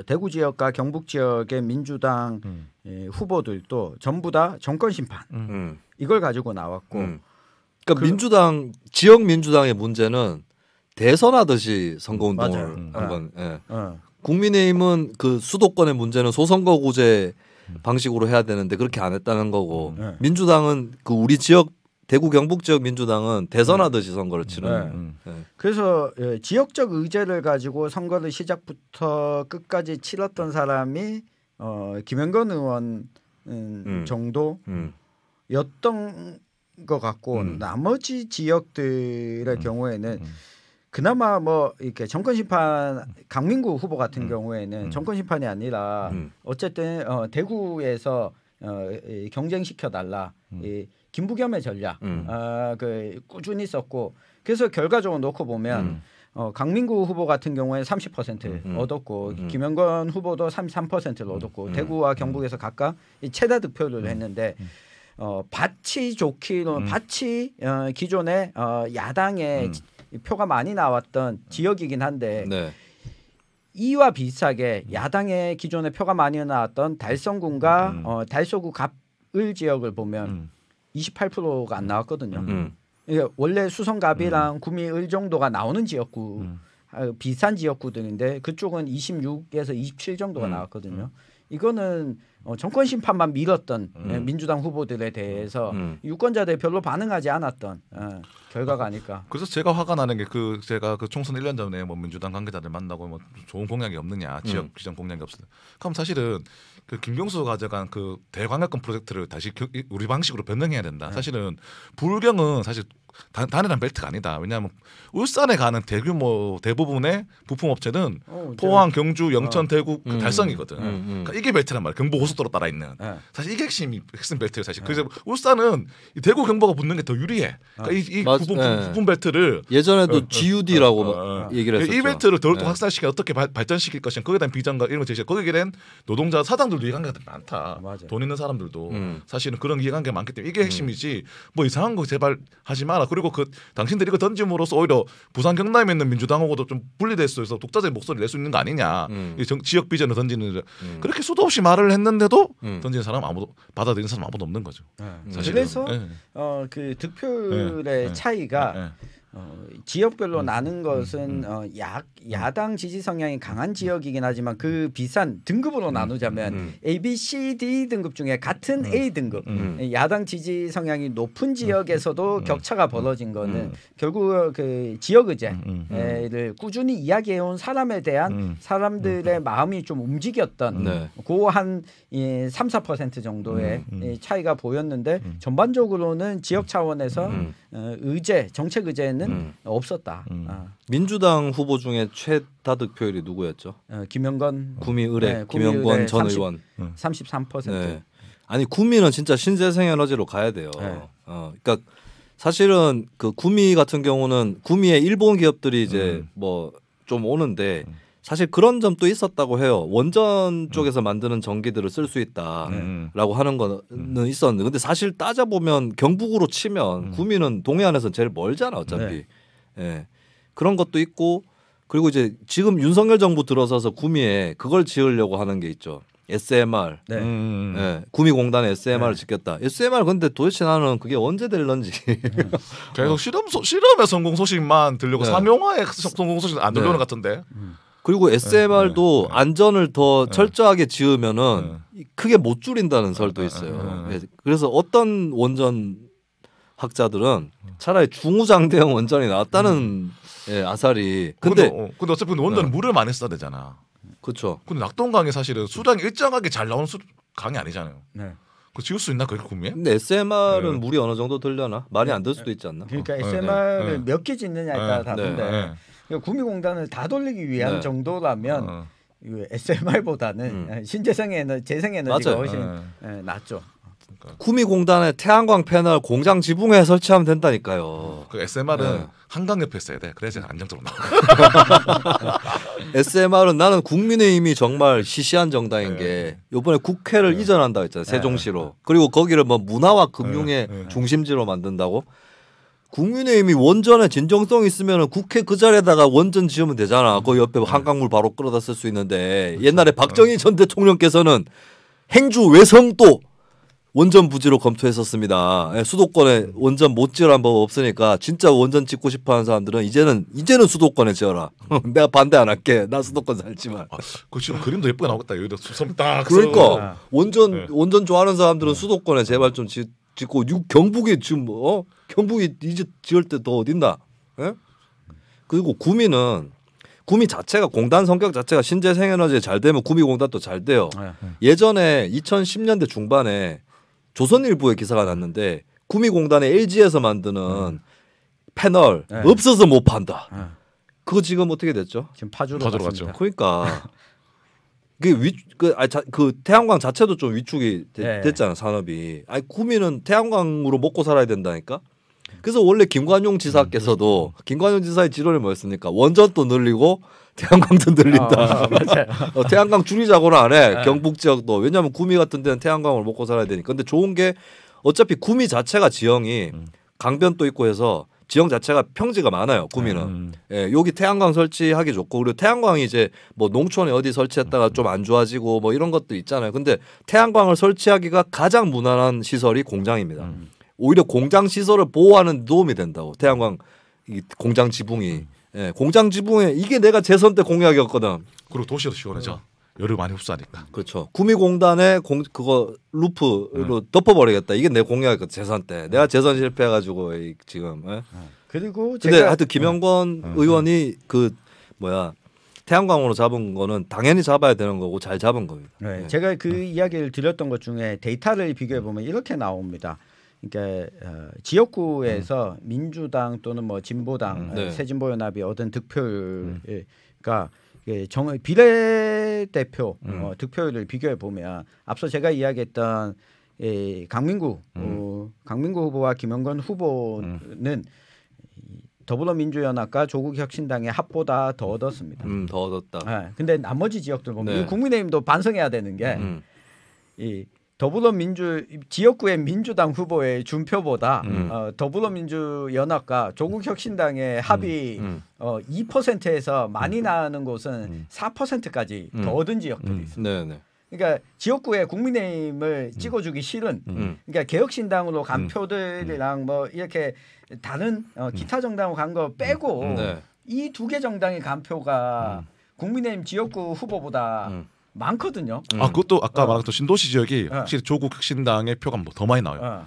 대구 지역과 경북 지역의 민주당 후보들도 전부 다 정권 심판 이걸 가지고 나왔고, 그러니까 민주당 지역 민주당의 문제는 대선하듯이 선거운동을 한 건. 국민의힘은 그 수도권의 문제는 소선거구제 방식으로 해야 되는데 그렇게 안 했다는 거고, 민주당은 그 우리 지역 대구 경북 지역 민주당은 대선하듯이 선거를 치르는. 그래서 지역적 의제를 가지고 선거를 시작부터 끝까지 치렀던 사람이 김영건 의원 정도였던 것 같고, 나머지 지역들의 경우에는 그나마 뭐 이렇게 정권 심판 강민구 후보 같은 경우에는 정권 심판이 아니라 어쨌든 대구에서 경쟁시켜 달라. 김부겸의 전략 그 꾸준히 썼고, 그래서 결과적으로 놓고 보면 강민구 후보 같은 경우에 30% 얻었고 김영건 후보도 33%를 얻었고 대구와 경북에서 각각 최다 득표를 했는데 밭이 좋기로 밭이 기존에 야당의 표가 많이 나왔던 지역이긴 한데 이와 비슷하게 야당의 기존에 표가 많이 나왔던 달성군과 달서구 갑을 지역을 보면 28%가 안 나왔거든요. 그러니까 원래 수성갑이랑 구미을 정도가 나오는 지역구 비슷한 지역구들인데 그쪽은 26에서 27 정도가 나왔거든요. 이거는 정권 심판만 밀었던 민주당 후보들에 대해서 유권자들이 별로 반응하지 않았던 결과가 아닐까. 그래서 제가 화가 나는 게 제가 그 총선 1년 전에 뭐 민주당 관계자들 만나고 뭐 좋은 공약이 없느냐, 지역 기정 공약이 없으냐. 그럼 사실은 그 김경수가 가져간 그 대광역권 프로젝트를 다시 우리 방식으로 변경해야 된다. 사실은 불경은 사실 단일한 벨트가 아니다. 왜냐하면 울산에 가는 대규모 대부분의 부품업체는 포항, 경주, 영천, 대구, 달성이거든. 그러니까 이게 벨트란 말이야. 경부 고속도로 따라 있는. 사실 이게 핵심 벨트예요. 사실. 그래서 울산은 대구 경부가 붙는 게 더 유리해. 그러니까 이 부품 벨트를 예전에도 GUD라고 얘기를 했었죠. 이 벨트를 더욱더 확산시켜 어떻게 발전시킬 것인가. 거기에 대한 비전과 이런 거 제시해. 거기에 대한 노동자 사장들도 이해관계가 많다. 맞아. 돈 있는 사람들도 사실은 그런 이해관계가 많기 때문에 이게 핵심이지. 뭐 이상한 거 제발 하지 마라. 그리고 그 당신들이 이거 던짐으로써 오히려 부산 경남에 있는 민주당하고도 좀 분리될 수 있어 독자적인 목소리를 낼 수 있는 거 아니냐. 지역 비전을 던지는 그렇게 수도 없이 말을 했는데도 던지는 사람 아무도 받아들이는 사람 아무도 없는 거죠. 그래서 그 득표율의 차이가 지역별로 나는 것은 야당 지지 성향이 강한 지역이긴 하지만 그 비싼 등급으로 나누자면 A, B, C, D 등급 중에 같은 A 등급 야당 지지 성향이 높은 지역에서도 격차가 벌어진 거는 결국 그 지역 의제를 꾸준히 이야기해온 사람에 대한 사람들의 마음이 좀 움직였던 그 한 3-4% 정도의 차이가 보였는데 전반적으로는 지역 차원에서 의제 정책 의제는 없었다. 민주당 후보 중에 최다 득표율이 누구였죠? 김영건 구미을의 김영건 전 의원 33%. 네. 아니 구미는 진짜 신재생 에너지로 가야 돼요. 그러니까 사실은 그 구미 같은 경우는 구미의 일본 기업들이 이제 뭐 좀 오는데 사실 그런 점도 있었다고 해요. 원전 쪽에서 만드는 전기들을 쓸 수 있다라고 하는 거는 있었는데 근데 사실 따져보면 경북으로 치면 구미는 동해안에서 제일 멀잖아 어차피. 예. 그런 것도 있고 그리고 이제 지금 윤석열 정부 들어서서 구미에 그걸 지으려고 하는 게 있죠. SMR. 예. 구미공단에 SMR을 짓겠다. SMR 근데 도대체 나는 그게 언제 될런지. 계속 실험의 성공 소식만 들려고 상용화의 성공 소식 안 들려오는 것 같은데. 그리고 SMR도 안전을 더 철저하게 지으면은 크게 못 줄인다는 설도 있어요. 그래서 어떤 원전 학자들은 차라리 중우장대형 원전이 낫다는 아사리. 근데 어차피 원전은 물을 많이 써야 되잖아. 그렇죠. 근데 낙동강이 사실은 수량이 일정하게 잘 나오는 강이 아니잖아요. 네. 그 지을 수 있나 그게 궁금해? 근데 SMR은 물이 어느 정도 들려나? 말이 안 들 수도 있지 않나? 그러니까 SMR을 몇 개 짓느냐에 따라 다른데 구미공단을 다 돌리기 위한 정도라면 SMR보다는 신재생 재생에너지가 훨씬 낫죠. 구미공단에 태양광 패널 공장 지붕에 설치하면 된다니까요. 그 SMR은 한강 옆에 있어야 돼. 그래야지 안정적으로 나와. SMR은 나는 국민의힘이 정말 시시한 정당인 게 이번에 국회를 이전한다고 했잖아요. 세종시로. 그리고 거기를 뭐 문화와 금융의 중심지로 만든다고. 국민의힘이 원전에 진정성 있으면 국회 그 자리에다가 원전 지으면 되잖아. 그 옆에 한강물 바로 끌어다 쓸 수 있는데 옛날에 박정희 전 대통령께서는 행주 외성도 원전 부지로 검토했었습니다. 수도권에 원전 못 지으라는 법 없으니까 진짜 원전 짓고 싶어하는 사람들은 이제는 수도권에 지어라. 내가 반대 안 할게. 나 수도권 살지만. 그 지금 그림도 예쁘게 나오겠다. 여기다 섬 딱. 그러니까 원전 좋아하는 사람들은 수도권에 제발 좀 짓고 경북이 지금 경북이 이제 지을 때 더 어딨나? 예? 그리고 구미 자체가 공단 성격 자체가 신재생에너지 잘 되면 구미공단도 잘 돼요. 예전에 2010년대 중반에 조선일보에 기사가 났는데 구미공단에 LG에서 만드는 패널 없어서 못 판다. 그거 지금 어떻게 됐죠? 지금 파주로 갔죠. 그러니까 그 태양광 자체도 좀 위축이 됐잖아 산업이. 아니 구미는 태양광으로 먹고 살아야 된다니까. 그래서 원래 김관용 지사께서도 김관용 지사의 지론이 뭐였습니까? 원전도 늘리고 태양광도 늘린다. 맞아요. 태양광 줄이자고는 안 해. 경북 지역도. 왜냐하면 구미 같은 데는 태양광을 먹고 살아야 되니까. 근데 좋은 게 어차피 구미 자체가 지형이 강변도 있고 해서 지형 자체가 평지가 많아요. 구미는. 여기 태양광 설치하기 좋고 그리고 태양광이 이제 뭐 농촌에 어디 설치했다가 좀 안 좋아지고 뭐 이런 것도 있잖아요. 근데 태양광을 설치하기가 가장 무난한 시설이 공장입니다. 오히려 공장 시설을 보호하는 도움이 된다고. 태양광 공장 지붕이. 공장 지붕에 이게 내가 재선 때 공약이었거든. 그리고 도시도 시원해져. 열을 많이 흡수하니까. 그렇죠. 구미공단에 그거 루프로 덮어버리겠다. 이게 내 공약이었거든. 재선 때. 내가 재선 실패해가지고 지금. 그리고 근데 하여튼 김영건 의원이 태양광으로 잡은 거는 당연히 잡아야 되는 거고 잘 잡은 겁니다. 제가 그 이야기를 드렸던 것 중에 데이터를 비교해 보면 이렇게 나옵니다. 그러니까 지역구에서 민주당 또는 뭐 진보당, 새진보연합이 얻은 득표율과 비례대표 득표율을 비교해 보면 앞서 제가 이야기했던 강민구 후보와 김영건 후보는 더불어민주연합과 조국혁신당의 합보다 더 얻었습니다. 더 얻었다. 근데 나머지 지역들 보면 국민의힘도 반성해야 되는 게 이 지역구의 민주당 후보의 준표보다 더불어민주연합과 조국혁신당의 합이 2%에서 많이 나는 곳은 4%까지 더 얻은 지역들이 있습니다. 그러니까 지역구에 국민의힘을 찍어주기 싫은 그러니까 개혁신당으로 간 표들이랑 뭐 이렇게 다른 기타 정당으로 간 거 빼고 이 두 개 정당의 간 표가 국민의힘 지역구 후보보다 많거든요. 그것도 아까 말했던 신도시 지역이 확실히 조국 혁신당의 표가 더 많이 나와요.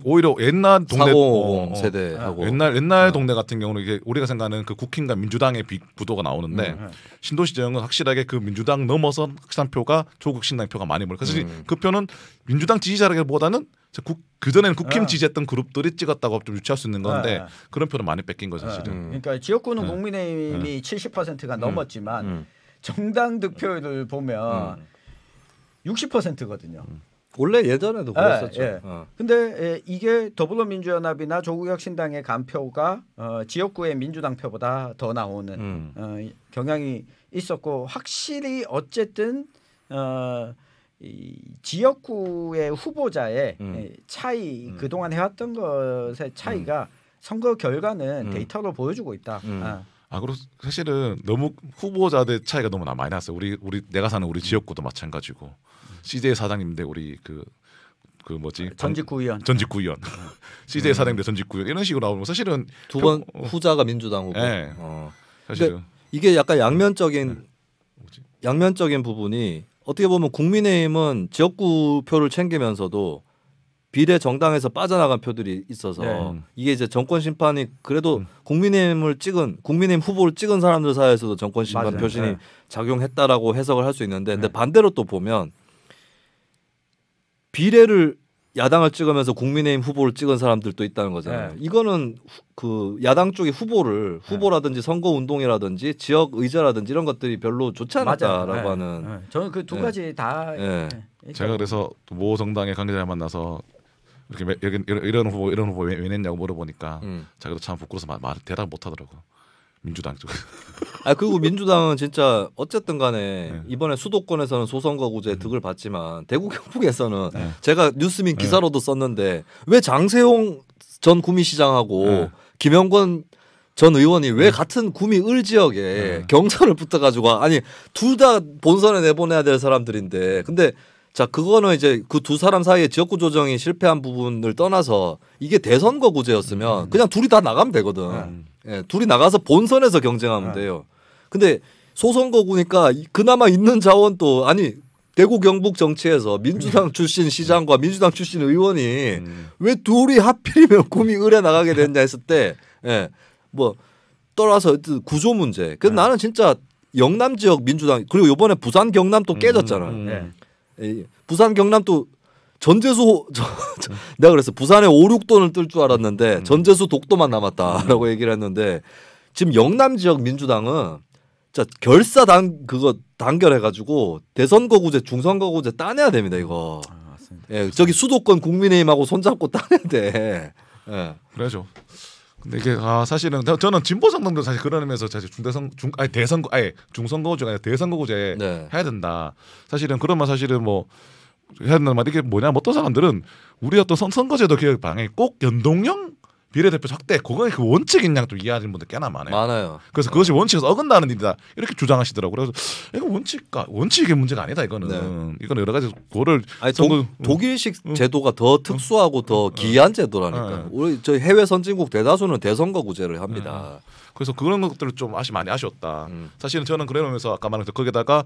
오히려 옛날 동네 4050 세대하고 옛날 동네 같은 경우는 이게 우리가 생각하는 그 국힘과 민주당의 구도가 나오는데 신도시 지역은 확실하게 그 민주당 넘어서 확실한 표가 조국 혁신당 표가 많이 몰려. 그래서 그 표는 민주당 지지자라기보다는 그 전에는 국힘 지지했던 그룹들이 찍었다고 좀 유추할 수 있는 건데 그런 표는 많이 뺏긴 거죠 사실은. 그러니까 지역구는 국민의힘이 70%가 넘었지만 정당 득표율을 보면 60%거든요. 원래 예전에도 그랬었죠. 근데 이게 더불어민주연합이나 조국혁신당의 간표가 지역구의 민주당 표보다 더 나오는 경향이 있었고 확실히 어쨌든 이 지역구의 후보자의 차이 그동안 해왔던 것의 차이가 선거 결과는 데이터로 보여주고 있다. 그리고 사실은 너무 후보자들 차이가 너무 많이 났어요. 내가 사는 우리 지역구도 마찬가지고 CJ 사장님인데 우리 그 뭐지 전직구의원 CJ 사장 대 전직구의원 이런 식으로 나오면 사실은 두 번 후자가 민주당 후보. 사실은 이게 약간 양면적인 양면적인 부분이 어떻게 보면 국민의힘은 지역구 표를 챙기면서도 비례 정당에서 빠져나간 표들이 있어서 이게 이제 정권 심판이 그래도 국민의힘 후보를 찍은 사람들 사이에서도 정권 심판 표심이 작용했다라고 해석을 할 수 있는데 근데 반대로 또 보면 비례를 야당을 찍으면서 국민의힘 후보를 찍은 사람들도 있다는 거잖아요. 이거는 그 야당 쪽의 후보라든지 선거 운동이라든지 지역 의제라든지 이런 것들이 별로 좋지 않았다라고 하는. 저는 그 두 가지 다. 제가 그래서 모 정당의 관계자를 만나서 이렇게 이런 후보 왜 냈냐고 물어보니까 자기도 참 부끄러워서 말 대답 못 하더라고. 민주당 쪽. 그리고 민주당은 진짜 어쨌든 간에 이번에 수도권에서는 소선거구제 득을 받지만 대구 경북에서는 제가 뉴스민 기사로도 썼는데 왜 장세홍 전 구미시장하고 김영권 전 의원이 왜 같은 구미 을 지역에 경선을 붙어가지고 아니 둘 다 본선에 내보내야 될 사람들인데 근데 자 그거는 이제 그 두 사람 사이에 지역구 조정이 실패한 부분을 떠나서 이게 대선거구제였으면 그냥 둘이 다 나가면 되거든. 둘이 나가서 본선에서 경쟁하면 돼요. 근데 소선거구니까 그나마 있는 자원도 아니 대구 경북 정치에서 민주당 출신 시장과 민주당 출신 의원이 왜 둘이 하필이면 구미 을에 나가게 됐냐 했을 때 뭐 떠나서 구조 문제. 그래서 나는 진짜 영남 지역 민주당 그리고 이번에 부산 경남 또 깨졌잖아. 부산 경남 또 전재수 내가 그래서 부산에 5, 6돈을 뜰 줄 알았는데 전재수 독도만 남았다라고 얘기를 했는데 지금 영남 지역 민주당은 진짜 결사 그거 단결해가지고 대선거구제 중선거구제 따내야 됩니다 이거. 저기 수도권 국민의힘하고 손잡고 따내야 돼. 그래죠. 근데 이게 사실은 저는 진보 정당도 사실 그런 의미에서 사실 중선거구제 아니 대선거구제 해야 된다. 사실은 그러면 사실은 뭐 해야 된다는 말 이게 뭐냐 어떤 사람들은 우리 어떤 선거제도 개혁 방향이 꼭 연동형 비례대표 확대 그거의 그 원칙인 양 좀 이해하시는 분들 꽤나 많아요. 그래서 그것이 원칙에서 어긋나는 일이다 이렇게 주장하시더라고요. 그래서 이거 원칙의 문제가 아니다 이거는 이거는 여러 가지 고를 독일식 제도가 더 특수하고 더 기이한 제도라니까. 우리 저 해외 선진국 대다수는 대선거구제를 합니다. 그래서 그런 것들을 좀 많이 아쉬웠다. 사실은 저는 그러면서 아까 말한 거기다가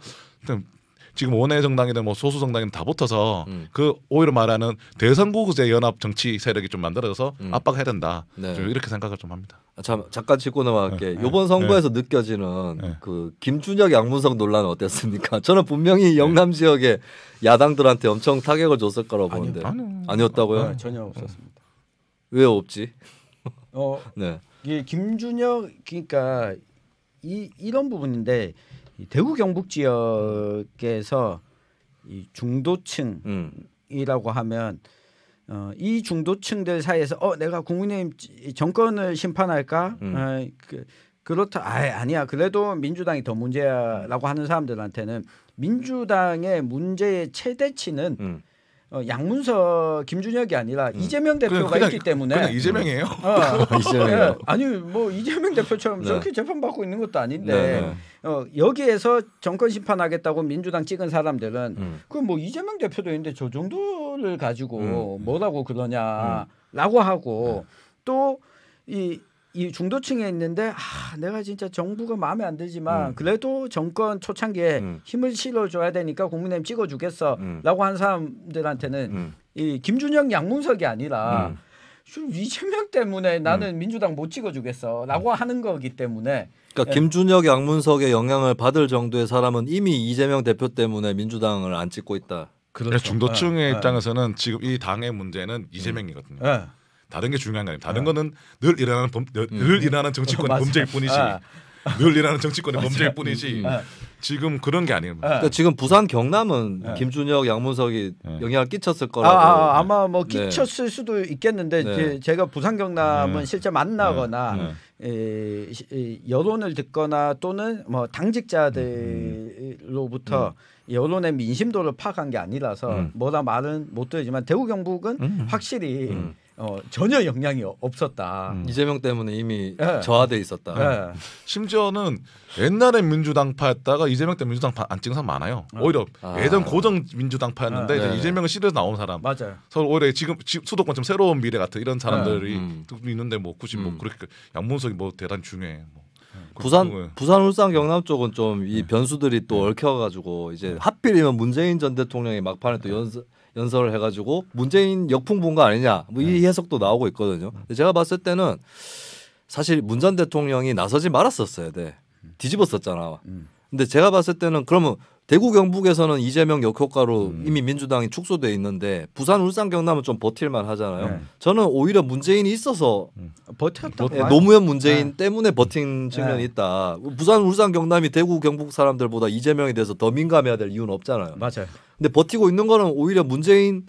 지금 원외 정당이든 뭐 소수 정당이든 다 붙어서 그 오히려 말하는 대선거구제 연합 정치 세력이 좀 만들어져서 압박해야 된다. 좀 이렇게 생각을 좀 합니다. 잠깐 짚고 넘어갈게. 이번 선거에서 느껴지는 그 김준혁 양문석 논란은 어땠습니까? 저는 분명히 영남 지역의 야당들한테 엄청 타격을 줬을 거라고 보는데 아니었다고요? 전혀 없었습니다. 왜 없지? 이게 김준혁 그러니까 이런 부분인데. 대구 경북 지역에서 이 중도층이라고 하면 이 중도층들 사이에서 내가 국민의힘 정권을 심판할까? 그렇다. 아니야. 그래도 민주당이 더 문제야라고 하는 사람들한테는 민주당의 문제의 최대치는 양문석 김준혁이 아니라 이재명 대표가 있기 때문에 그냥 이재명이에요. 이재명이요. 아니 뭐 이재명 대표처럼 저렇게 재판받고 있는 것도 아닌데 여기에서 정권 심판하겠다고 민주당 찍은 사람들은 그 뭐 이재명 대표도 있는데 저 정도를 가지고 뭐라고 그러냐라고 하고 또 이 중도층에 있는데 내가 진짜 정부가 마음에 안 들지만 그래도 정권 초창기에 힘을 실어줘야 되니까 국민의힘 찍어주겠어라고 하는 사람들한테는 이 김준영 양문석이 아니라 이재명 때문에 나는 민주당 못 찍어주겠어라고 하는 거기 때문에 그러니까 김준혁 양문석의 영향을 받을 정도의 사람은 이미 이재명 대표 때문에 민주당을 안 찍고 있다. 그렇죠. 중도층의 입장에서는 지금 이 당의 문제는 이재명이거든요. 다른 게 중요한 거 아닙니다. 다른 거는 늘 일어나는 정치권의 범죄일 뿐이지. 늘 일어나는 정치권의 범죄일 뿐이지. 지금 그런 게 아니에요. 그러니까 지금 부산 경남은 김준혁 양문석이 영향을 끼쳤을 거라고. 아마 뭐 끼쳤을 수도 있겠는데 제가 부산 경남은 실제 만나거나 여론을 듣거나 또는 뭐 당직자들로부터 여론의 민심도를 파악한 게 아니라서 뭐라 말은 못 드리지만 대구 경북은 확실히 전혀 영향이 없었다. 이재명 때문에 이미 저하돼 있었다. 심지어는 옛날에 민주당파였다가 이재명 때 민주당파 안 찍은 사람 많아요. 오히려 예전 고정 민주당파였는데 이제 이재명을 싫어서 나온 사람. 맞아요. 서로 오히려 지금 수도권 좀 새로운 미래 같은 이런 사람들이 있는데 뭐 굳이 뭐 그렇게 양문석이 뭐 대단히 중요해. 부산 울산 경남 쪽은 좀 이 변수들이 또 얽혀가지고 이제 하필이면 문재인 전 대통령이 막판에 또 연설을 해가지고 문재인 역풍 본 거 아니냐 뭐 이 해석도 나오고 있거든요. 근데 제가 봤을 때는 사실 문 전 대통령이 나서지 말았었어야 돼. 뒤집었었잖아. 근데 제가 봤을 때는 그러면 대구 경북에서는 이재명 역효과로 이미 민주당이 축소돼 있는데 부산 울산 경남은 좀 버틸만 하잖아요. 저는 오히려 문재인이 있어서 버텼다. 노무현 문재인 때문에 버틴 측면이 있다. 부산 울산 경남이 대구 경북 사람들보다 이재명에 대해서 더 민감해야 될 이유는 없잖아요. 맞아요. 근데 버티고 있는 거는 오히려 문재인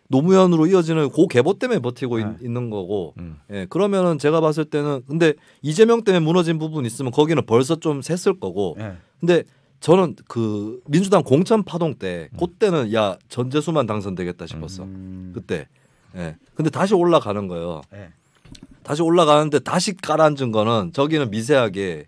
노무현으로 이어지는 그 계보 때문에 버티고 있는 거고. 예, 그러면은 제가 봤을 때는 근데 이재명 때문에 무너진 부분 있으면 거기는 벌써 좀 샜을 거고. 근데 저는 그 민주당 공천 파동 때 그때는 야 전재수만 당선되겠다 싶었어. 그때. 예. 근데 다시 올라가는 거예요. 다시 올라가는데 다시 깔아앉은 거는 저기는 미세하게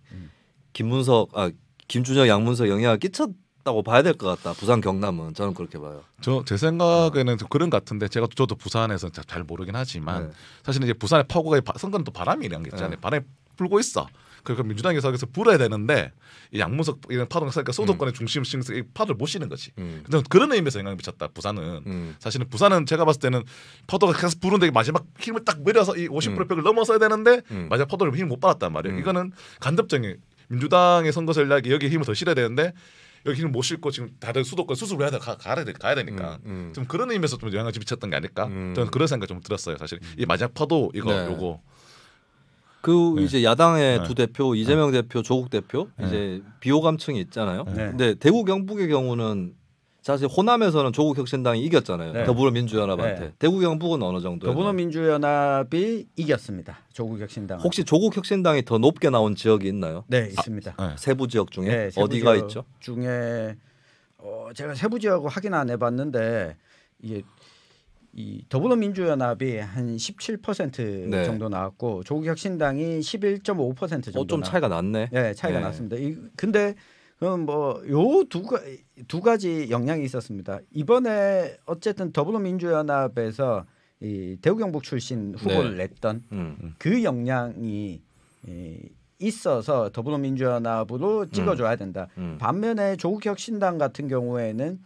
김준혁 양문석 영향을 끼쳤다고 봐야 될 것 같다. 부산 경남은 저는 그렇게 봐요. 제 생각에는 좀 그런 것 같은데 저도 부산에서 잘 모르긴 하지만 사실은 이제 부산의 파고가 선거는 또 바람이라는 게 있잖아요. 바람이 불고 있어. 그러니까 민주당에서 여기서 불어야 되는데 이 양문석 이런 파동이 있으니까 소도권의 중심 파도를 못 쉬는 거지. 근데 그런 의미에서 영향을 미쳤다. 부산은 사실은 부산은 제가 봤을 때는 파도가 계속 부는데 마지막 힘을 딱 밀어서 이 50% 벽을 넘어서야 되는데 마지막 파도를 힘을 못 받았단 말이에요. 이거는 간접적인 민주당의 선거 전략이 여기에 힘을 더 실어야 되는데 여기 힘을 못 싣고 지금 다들 수도권 수습을 해야 가야 되니까 좀 그런 의미에서 좀 영향을 미쳤던 게 아닐까. 저는 그런 생각 좀 들었어요. 사실 이 마지막 파도 요거. 이제 야당의 두 대표 이재명 대표, 조국 대표 이제 비호감층이 있잖아요. 근데 대구 경북의 경우는 사실 호남에서는 조국 혁신당이 이겼잖아요. 더불어민주연합한테. 대구 경북은 어느 정도? 더불어민주연합이 이겼습니다. 조국 혁신당. 혹시 조국 혁신당이 더 높게 나온 지역이 있나요? 네, 있습니다. 세부 지역 중에 세부 어디가 지역 있죠? 중에 제가 세부 지역을 확인 안 해봤는데 이게 이 더불어민주연합이 한 17% 정도 나왔고 조국혁신당이 11.5% 정도. 좀 차이가 났네. 네, 차이가 났습니다. 근데 그럼 뭐 요 두 가지 영향이 있었습니다. 이번에 어쨌든 더불어민주연합에서 이 대구 경북 출신 후보를 냈던 그 영향이 있어서 더불어민주연합으로 찍어줘야 된다. 반면에 조국혁신당 같은 경우에는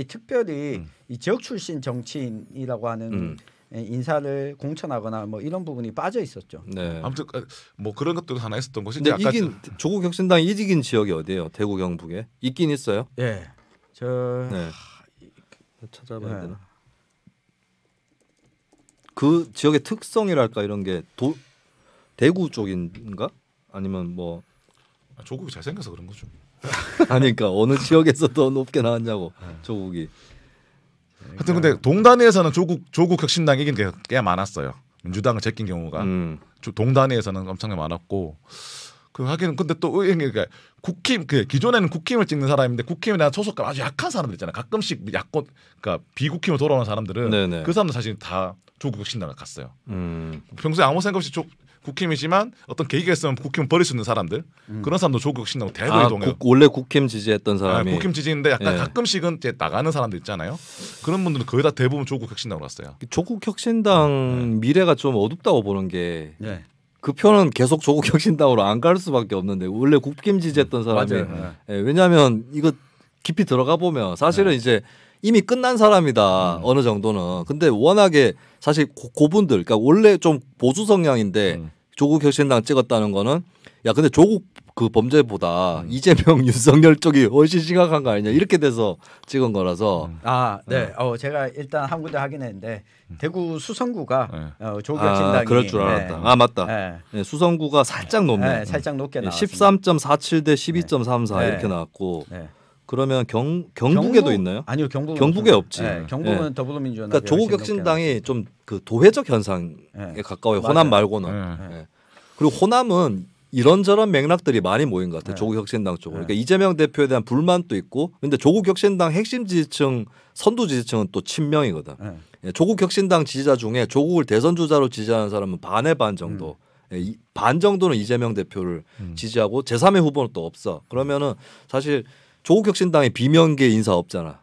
특별히 이 지역 출신 정치인이라고 하는 인사를 공천하거나 뭐 이런 부분이 빠져 있었죠. 네. 아무튼 뭐 그런 것도 하나 있었던 것이. 근데 조국 혁신당이 이긴 지역이 어디예요? 대구 경북에 있긴 있어요? 예, 찾아봐야 되나? 그 지역의 특성이랄까 이런 게 대구 쪽인가? 아니면 뭐 조국이 잘생겨서 그런 거죠. 아니 그러니까 어느 지역에서 더 높게 나왔냐고 조국이. 하여튼 근데 동단위에서는 조국 혁신당이 이긴 게 꽤 많았어요. 민주당을 제낀 경우가 동단위에서는 엄청나게 많았고 하기는 근데 또 그러니까 국힘 기존에는 국힘을 찍는 사람인데 국힘에 대한 소속감 아주 약한 사람들 있잖아요. 가끔씩 야권 그러니까 비국힘으로 돌아오는 사람들은 그 사람들 사실 다 조국 혁신당을 갔어요. 평소에 아무 생각 없이 국힘이지만 어떤 계기가 있으면 국힘을 버릴 수 있는 사람들 그런 사람도 조국 혁신당으로 대거 이동해요. 원래 국힘 지지했던 사람이 국힘 지지인데 약간 가끔씩은 이제 나가는 사람들 있잖아요. 그런 분들은 거의 다 대부분 조국 혁신당으로 갔어요. 조국 혁신당 미래가 좀 어둡다고 보는 게 그 표는 계속 조국 혁신당으로 안 갈 수밖에 없는데 원래 국힘 지지했던 사람이 왜냐하면 이거 깊이 들어가 보면 사실은 이제 이미 끝난 사람이다 어느 정도는. 근데 워낙에 사실 고분들 그러니까 원래 좀 보수 성향인데 조국 혁신당 찍었다는 거는 야 근데 조국 그 범죄보다 이재명 윤석열 쪽이 훨씬 심각한 거 아니냐 이렇게 돼서 찍은 거라서. 제가 일단 한 군데 확인했는데 대구 수성구가 조국 혁신당이 그럴 줄 알았다. 맞다. 수성구가 살짝 높네. 살짝 높게 나왔습니다. 13.47 대 12.34 이렇게 나왔고. 그러면 경북에도 있나요? 아니요, 경북에 없지. 경북은 더불어민주연합. 그러니까 조국 혁신당이 좀 그 도회적 현상에 가까워요. 호남 말고는. 그리고 호남은 이런저런 맥락들이 많이 모인 것 같아요. 조국 혁신당 쪽으로. 그러니까 이재명 대표에 대한 불만도 있고, 근데 조국 혁신당 핵심 지지층, 선두 지지층은 또 친명이거든. 조국 혁신당 지지자 중에 조국을 대선 주자로 지지하는 사람은 반의 반 정도. 반 정도는 이재명 대표를 지지하고 제3의 후보는 또 없어. 그러면은 사실 조국 혁신당에 비명계 인사 없잖아.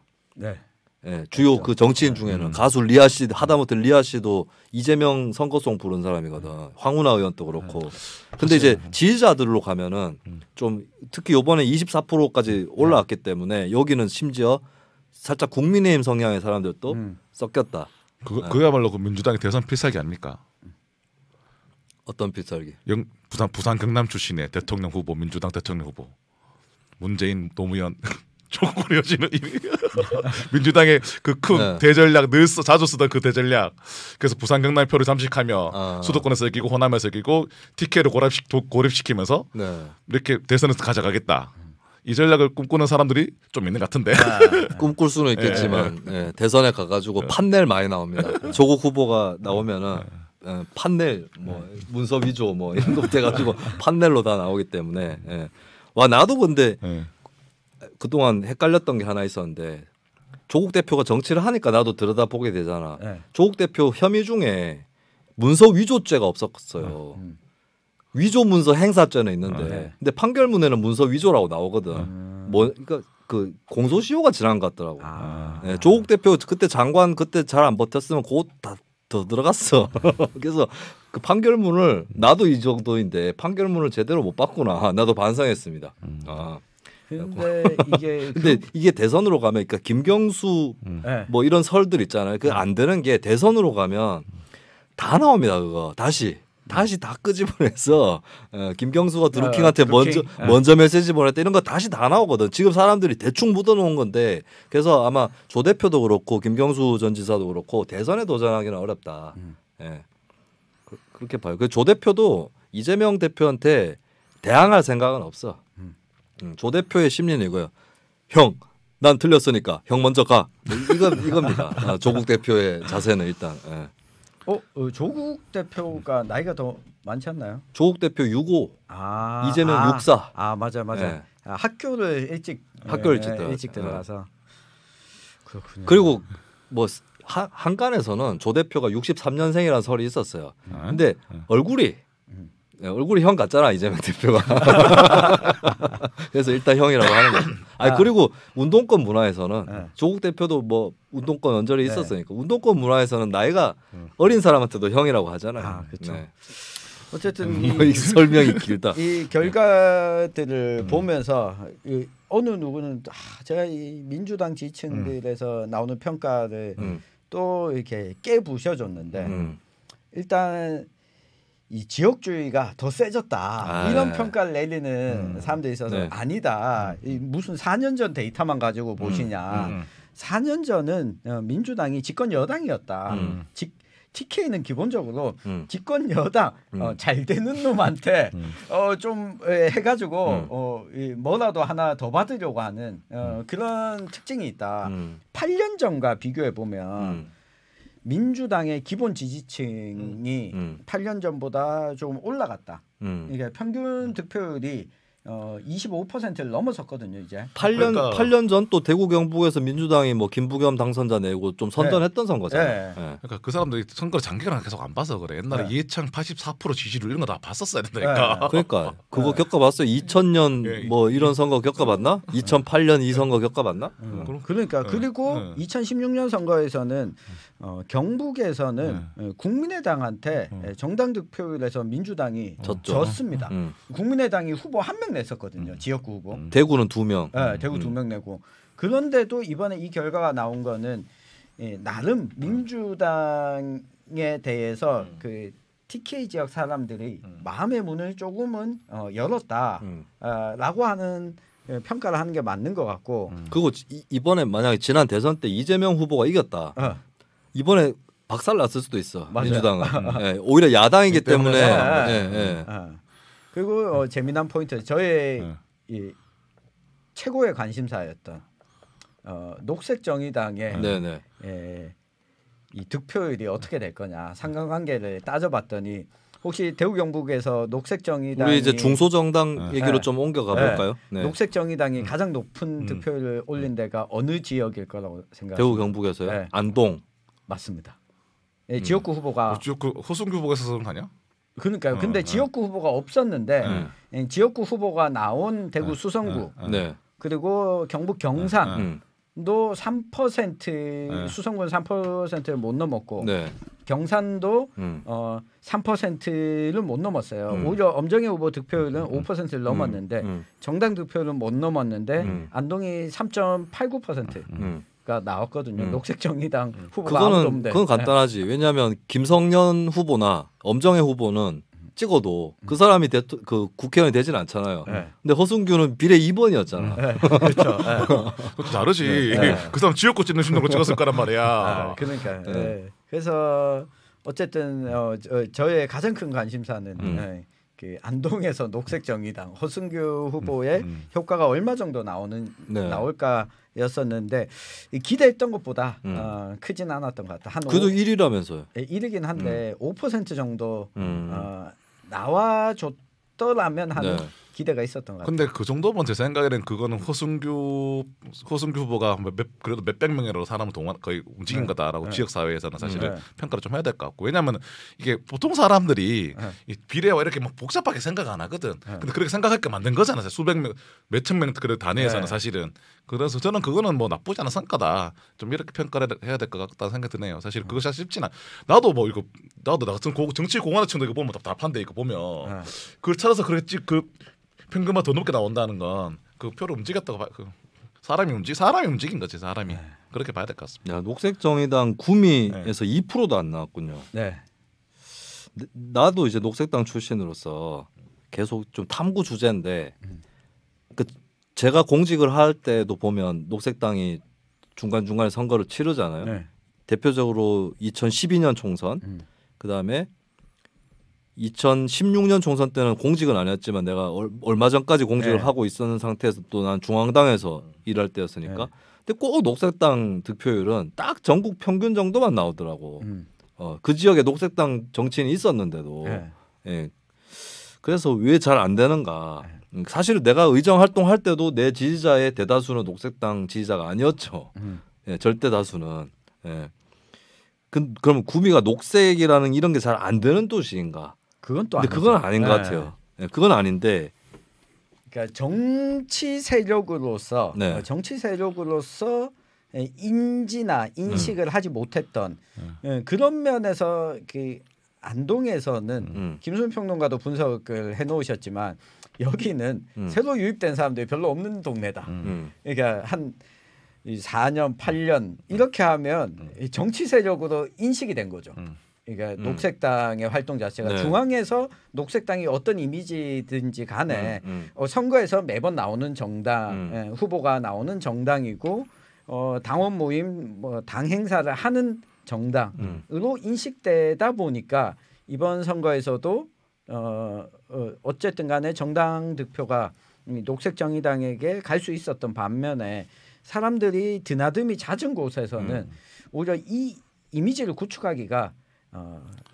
예, 주요 그 정치인 중에는 가수 리아 씨, 하다못해 리아 씨도 이재명 선거송 부른 사람이거든. 황운하 의원도 그렇고. 근데 이제 지지자들로 가면은 좀 특히 이번에 24%까지 올라왔기 때문에 여기는 심지어 살짝 국민의힘 성향의 사람들도 섞였다. 그야말로 그 민주당의 대선 필살기 아닙니까? 어떤 필살기? 부산 경남 출신의 대통령 후보, 민주당 대통령 후보 문재인, 노무현. 조국으로 이어지는 민주당의 그 큰 대전략 늘 자주 쓰던 그 대전략. 그래서 부산 경남 표를 잠식하며 수도권에서 이기고 호남에서 이기고 TK를 고립시키면서 이렇게 대선에서 가져가겠다. 이 전략을 꿈꾸는 사람들이 좀 있는 것 같은데. 꿈꿀 수는 있겠지만 대선에 가가지고 판넬 많이 나옵니다. 조국 후보가 나오면은 판넬 뭐 문서 위조 뭐 이런 것 돼가지고 판넬로 다 나오기 때문에 와 나도 근데 그동안 헷갈렸던 게 하나 있었는데 조국 대표가 정치를 하니까 나도 들여다보게 되잖아. 조국 대표 혐의 중에 문서 위조죄가 없었어요. 위조 문서 행사죄는 있는데 근데 판결문에는 문서 위조라고 나오거든. 뭐 그러니까 그 공소시효가 지난 것 같더라고. 조국 대표 그때 장관 그때 잘 안 버텼으면 곧 다 더 들어갔어. 그래서 그 판결문을 나도 이 정도인데 판결문을 제대로 못 봤구나. 나도 반성했습니다. 근데 이게 대선으로 가면 그러니까 김경수 뭐 이런 설들 있잖아요. 그 안 되는 게 대선으로 가면 다 나옵니다. 그거 다시 다 끄집어내서 김경수가 드루킹한테 먼저 메시지 보냈다 이런 거 다시 다 나오거든. 지금 사람들이 대충 묻어놓은 건데 그래서 아마 조 대표도 그렇고 김경수 전 지사도 그렇고 대선에 도전하기는 어렵다. 그렇게 봐요. 그 조 대표도 이재명 대표한테 대항할 생각은 없어. 조 대표의 심리는 이거예요. 형, 난 틀렸으니까 형 먼저 가. 이겁니다. 조국 대표의 자세는 일단. 조국 대표가 나이가 더 많지 않나요? 조국 대표 65, 이재명 64. 맞아. 학교를 일찍 들어가서. 그렇군요. 그리고 뭐 한간에서는 조 대표가 63년생이라는 설이 있었어요. 근데 얼굴이 형 같잖아 이재명 대표가. 그래서 일단 형이라고 하는 거죠. 그리고 운동권 문화에서는 조국 대표도 뭐 운동권 언저리 있었으니까 운동권 문화에서는 나이가 어린 사람한테도 형이라고 하잖아요. 그렇죠. 어쨌든 이 설명이 길다. 이 결과들을 보면서 어느 누구는 제가 이 민주당 지층들에서 나오는 평가를 또 이렇게 깨부셔줬는데 일단 이 지역주의가 더 세졌다 이런 평가를 내리는 사람들이 있어서 아니다. 무슨 4년 전 데이터만 가지고 보시냐. 4년 전은 민주당이 집권 여당이었다. TK는 기본적으로 집권 여당 잘 되는 놈한테 좀 해가지고 뭐라도 하나 더 받으려고 하는 그런 특징이 있다. 8년 전과 비교해 보면 민주당의 기본 지지층이 8년 전보다 좀 올라갔다. 그러니까 평균 득표율이 25%를 넘어섰거든요. 이제 8년 전 또 대구 경북에서 민주당이 뭐 김부겸 당선자 내고 좀 선전했던 선거잖아요. 그러니까 그 사람들이 선거를 장기간 계속 안 봐서 그래. 옛날에 이해창 84% 지지율 이런 거 다 봤었어야 된다니까. 그러니까 그거 겪어봤어요. 2000년 뭐 이런 선거 겪어봤나? 2008년 이 선거 겪어봤나? 그러니까 그리고 2016년 선거에서는 경북에서는 국민의당한테 정당 득표율에서 민주당이 졌습니다. 국민의당이 후보 한 명 냈었거든요. 지역구 후보. 대구는 2명. 네, 대구 2명 내고. 그런데도 이번에 이 결과가 나온 거는 나름 민주당에 대해서 그 TK 지역 사람들이 마음의 문을 조금은 열었다라고 하는 평가를 하는 게 맞는 것 같고. 그리고 이번에 만약에 지난 대선 때 이재명 후보가 이겼다. 이번에 박살 났을 수도 있어. 맞아요. 민주당은. 오히려 야당이기 때문에. 그리고 재미난 포인트 저의 이 최고의 관심사였던 녹색정의당의 이 득표율이 어떻게 될 거냐 상관관계를 따져봤더니 혹시 대구 경북에서 녹색정의당이 우리 이제 중소정당 얘기로 좀 옮겨가 볼까요? 녹색정의당이 가장 높은 득표율을 올린 데가 어느 지역일 거라고 생각하세요? 대구 경북에서요? 안동. 맞습니다. 지역구 후보가 지역구 호승규 후보가 있어서 그런 거 아니야? 그러니까요. 근데 지역구 후보가 없었는데 지역구 후보가 나온 대구 수성구 그리고 경북 경산 도 3% 수성군 3%를 못 넘었고 경산도 3%를 못 넘었어요. 오히려 엄정혜 후보 득표율은 5%를 넘었는데 정당 득표율은 못 넘었는데 안동이 3.89%가 나왔거든요. 녹색정의당 후보가 아무도 없는데. 그건 간단하지. 왜냐하면 김성년 후보나 엄정혜 후보는 찍어도 그 사람이 그 국회의원이 되진 않잖아요. 근데 허순규는 비례 2번이었잖아. 그렇죠. 그것도 다르지. 그 사람 지역구 찍는 신동으로 찍었을 거란 말이야. 그러니까. 그래서 어쨌든 저의 가장 큰 관심사는 그 안동에서 녹색정의당 허순규 후보의 효과가 얼마 정도 나올까였었는데 기대했던 것보다 크진 않았던 것 같다. 그래도 1위라면서요. 1위긴 한데 5% 정도 나와줬더라면 하는 기대가 있었던 것 같아요. 근데 그 정도면 제 생각에는 그거는 허순규 후보가 그래도 몇백 명이라도 사람을 거의 움직인 거다라고 지역 사회에서는 사실은 평가를 좀 해야 될 것 같고, 왜냐하면 이게 보통 사람들이 이 비례와 이렇게 막 복잡하게 생각 안 하거든. 근데 그렇게 생각하게 만든 거잖아요. 수백 명, 몇천 명 그 단위에서는 사실은. 그래서 저는 그거는 뭐 나쁘지 않은 성과다. 좀 이렇게 평가를 해야 될 것 같다는 생각이 드네요. 사실 그것이 쉽지는 나도 뭐 이거 나 같은 정치 공화당층도 이거 보면 답답한데 이거 보면 그걸 찾아서 그랬지 그 평균보다 더 높게 나온다는 건 그 표를 움직였다고 봐. 그 사람이 움직인 거지. 사람이 그렇게 봐야 될 것 같습니다. 야, 녹색정의당 구미에서 2%도 안 나왔군요. 나도 이제 녹색당 출신으로서 계속 좀 탐구 주제인데 그 제가 공직을 할 때도 보면 녹색당이 중간중간에 선거를 치르잖아요. 대표적으로 2012년 총선, 그다음에 2016년 총선 때는 공직은 아니었지만 내가 얼마 전까지 공직을 하고 있었는 상태에서 또 난 중앙당에서 일할 때였으니까 근데 꼭 녹색당 득표율은 딱 전국 평균 정도만 나오더라고. 그 지역에 녹색당 정치인이 있었는데도 그래서 왜 잘 안 되는가. 사실 내가 의정 활동할 때도 내 지지자의 대다수는 녹색당 지지자가 아니었죠. 절대 다수는. 그러면 구미가 녹색이라는 이런 게 잘 안 되는 도시인가? 그건 또 근데 그건 아닌 것 같아요. 그건 아닌데. 그러니까 정치 세력으로서 인지나 인식을 하지 못했던 그런 면에서 그 안동에서는 김수민 평론가도 분석을 해놓으셨지만 여기는 새로 유입된 사람들이 별로 없는 동네다. 그러니까 한 4년, 8년 이렇게 하면 정치 세력으로 인식이 된 거죠. 그러니까 녹색당의 활동 자체가 중앙에서 녹색당이 어떤 이미지든지 간에 선거에서 매번 나오는 정당 후보가 나오는 정당이고 당원 모임 당 행사를 하는 정당으로 인식되다 보니까 이번 선거에서도 어쨌든 간에 정당 득표가 녹색정의당에게 갈 수 있었던 반면에 사람들이 드나듦이 잦은 곳에서는 오히려 이 이미지를 구축하기가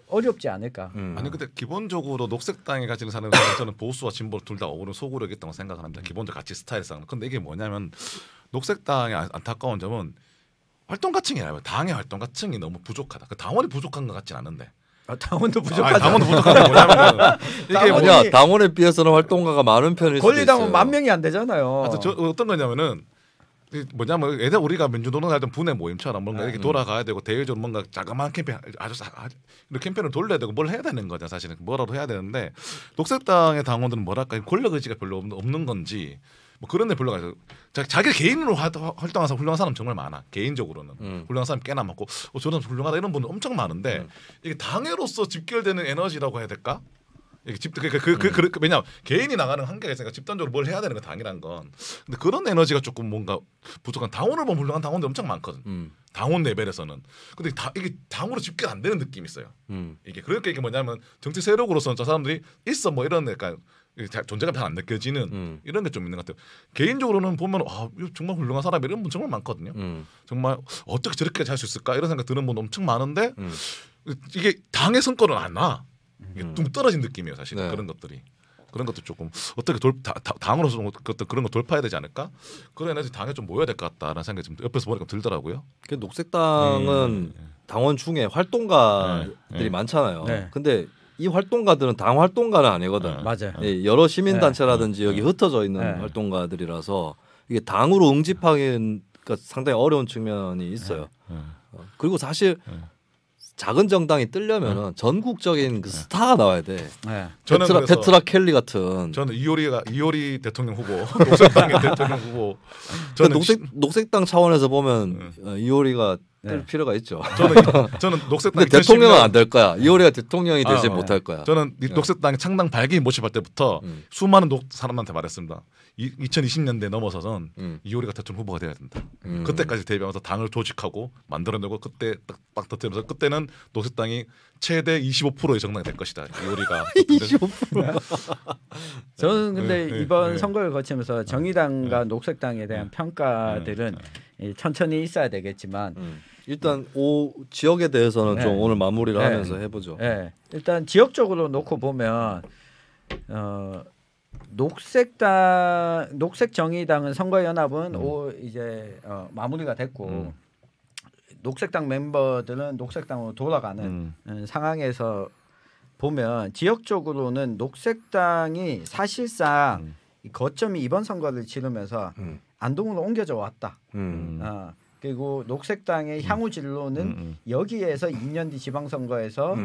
어렵지 않을까. 아니 근데 기본적으로 녹색당에 가지는 사람들은 저는 보수와 진보를 둘 다 어우러는 소구력이었다고 생각합니다. 기본적 가치 스타일상. 근데 이게 뭐냐면 녹색당의 안타까운 점은 활동 가층이 아니라 당의 활동 가층이 너무 부족하다. 그 당원이 부족한 것 같지는 않은데. 당원도 부족하다. 당원도 부족하다. 뭐냐면 이게 뭐냐 당원에 비해서는 활동가가 많은 편일 수도 있어요. 권리당원 10,000명이 안 되잖아요. 어떤 거냐면은 뭐냐면 예전 우리가 민주노동 하던 분의 모임처럼 뭔가 이렇게 돌아가야 되고 대외적으로 뭔가 자그마한 캠페인 아주 캠페인을 돌려야 되고 뭘 해야 되는 거죠. 사실은 뭐라도 해야 되는데 녹색당의 당원들은 뭐랄까 권력 의지가 별로 없는 건지 뭐 그런 데 별로 가서 자기 개인으로 활동하는 훌륭한 사람 정말 많아. 개인적으로는 훌륭한 사람 꽤나 많고 저는 훌륭하다 이런 분들 엄청 많은데 이게 당회로서 집결되는 에너지라고 해야 될까? 왜냐면 개인이 나가는 한계가 있으니까 집단적으로 뭘 해야 되는 거 당이란 건. 근데 그런 에너지가 조금 뭔가 부족한. 당원을 보면 훌륭한 당원들 엄청 많거든. 당원 레벨에서는. 근데 이게 당으로 집결 안 되는 느낌이 있어요. 이게 그러니까 이게 뭐냐면 정치 세력으로서는 저 사람들이 있어 뭐 이런 약간 존재감 잘 안 느껴지는 이런 게 좀 있는 것 같아요. 개인적으로는 보면 정말 훌륭한 사람 이런 분 정말 많거든요. 정말 어떻게 저렇게 할 수 있을까 이런 생각 드는 분 엄청 많은데 이게 당의 성과는 안 나. 이게 좀 떨어진 느낌이에요 사실. 그런 것들이. 그런 것도 조금 어떻게 당으로서 그런 거 돌파해야 되지 않을까? 그런 에너지 당에 좀 모여야 될 것 같다라는 생각이 좀 옆에서 보니까 들더라고요. 녹색당은 당원 중에 활동가들이 많잖아요. 근데 이 활동가들은 당 활동가는 아니거든. 맞아요. 여러 시민단체라든지 여기 흩어져 있는 활동가들이라서 이게 당으로 응집하기가 그러니까 상당히 어려운 측면이 있어요. 그리고 사실 작은 정당이 뜨려면은 전국적인 그 스타가 나와야 돼. 저는 페트라 켈리 같은. 저는 이효리 대통령 후보, 녹색당의 대통령 후보. 저는 녹색당 차원에서 보면 이효리가 뜰 필요가 있죠. 저는 녹색당 대통령은 안 될 거야. 이효리가 대통령이 되지 못할 거야. 저는 녹색당의 창당 발기 모집할 때부터 수많은 사람한테 말했습니다. 2020년대 넘어서선 이효리가 대통령 후보가 돼야 된다. 그때까지 대비하면서 당을 조직하고 만들어내고 그때 딱 터뜨리면서 그때는 녹색당이 최대 25%의 정당이 될 것이다. 이효리가 25%. 저는 근데 이번 선거를 거치면서 정의당과 녹색당에 대한 평가들은 천천히 있어야 되겠지만 일단 지역에 대해서는 좀 오늘 마무리를 하면서 해보죠. 일단 지역적으로 놓고 보면 녹색정의당은 선거연합은 이제 마무리가 됐고 녹색당 멤버들은 녹색당으로 돌아가는 상황에서 보면 지역적으로는 녹색당이 사실상 거점이 이번 선거를 치르면서 안동으로 옮겨져 왔다. 그리고 녹색당의 향후 진로는 여기에서 2년 뒤 지방선거에서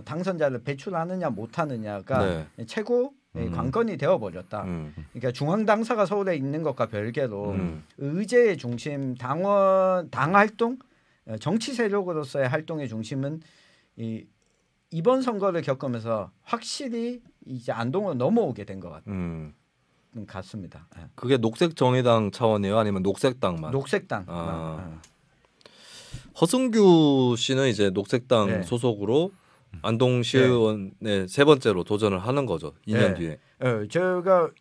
당선자를 배출하느냐 못하느냐가 최고 관건이 되어버렸다. 그러니까 중앙당사가 서울에 있는 것과 별개로 의제의 중심, 당 활동, 정치 세력으로서의 활동의 중심은 이번 선거를 겪으면서 확실히 이제 안동으로 넘어오게 된 것 같습니다. 그게 녹색정의당 차원이에요, 아니면 녹색당만? 녹색당. 허승규 씨는 이제 녹색당 소속으로 안동시의원에 세 번째로 도전을 하는 거죠. 2년 뒤에. 제가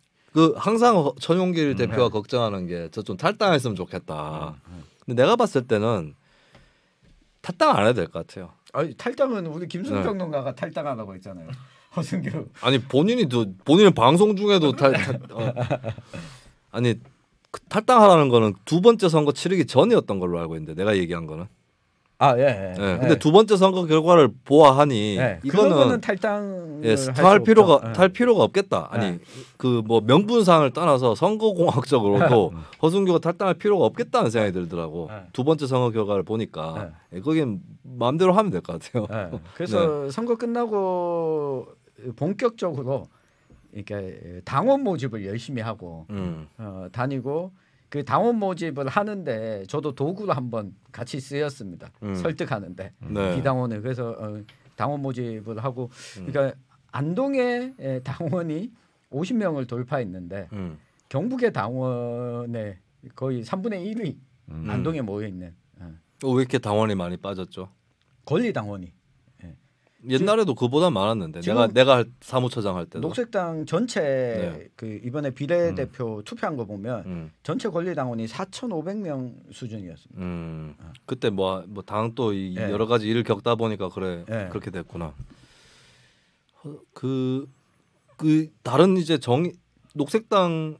항상 천용길 대표가 걱정하는 게 저 좀 탈당했으면 좋겠다. 근데 내가 봤을 때는 탈당 안 해도 될 것 같아요. 탈당은 우리 김순 평론가가 탈당하라고 했잖아요. 허승규. 아니 본인은 방송 중에도 아니 탈당하라는 거는 두 번째 선거 치르기 전이었던 걸로 알고 있는데 내가 얘기한 거는. 근데 두 번째 선거 결과를 보아하니 이거는 탈당을 탈 필요가 없겠다. 아니 그 뭐 명분상을 떠나서 선거공학적으로도 허승규가 탈당할 필요가 없겠다는 생각이 들더라고. 두 번째 선거 결과를 보니까 거긴 마음대로 하면 될 것 같아요. 그래서 선거 끝나고 본격적으로 이렇게 당원 모집을 열심히 하고 다니고. 그 당원 모집을 하는데 저도 도구로 한번 같이 쓰였습니다. 설득하는데 비당원을. 그래서 당원 모집을 하고 그러니까 안동의 당원이 50명을 돌파했는데 경북의 당원의 거의 3분의 1이 안동에 모여 있는. 왜 이렇게 당원이 많이 빠졌죠? 권리 당원이. 옛날에도 그보다 많았는데 내가 사무처장 할 때도 녹색당 전체 그 이번에 비례대표 투표한 거 보면 전체 권리당원이 4,500명 수준이었습니다. 그때 뭐 당 또 여러 가지 일을 겪다 보니까 그렇게 됐구나. 그 다른 이제 녹색당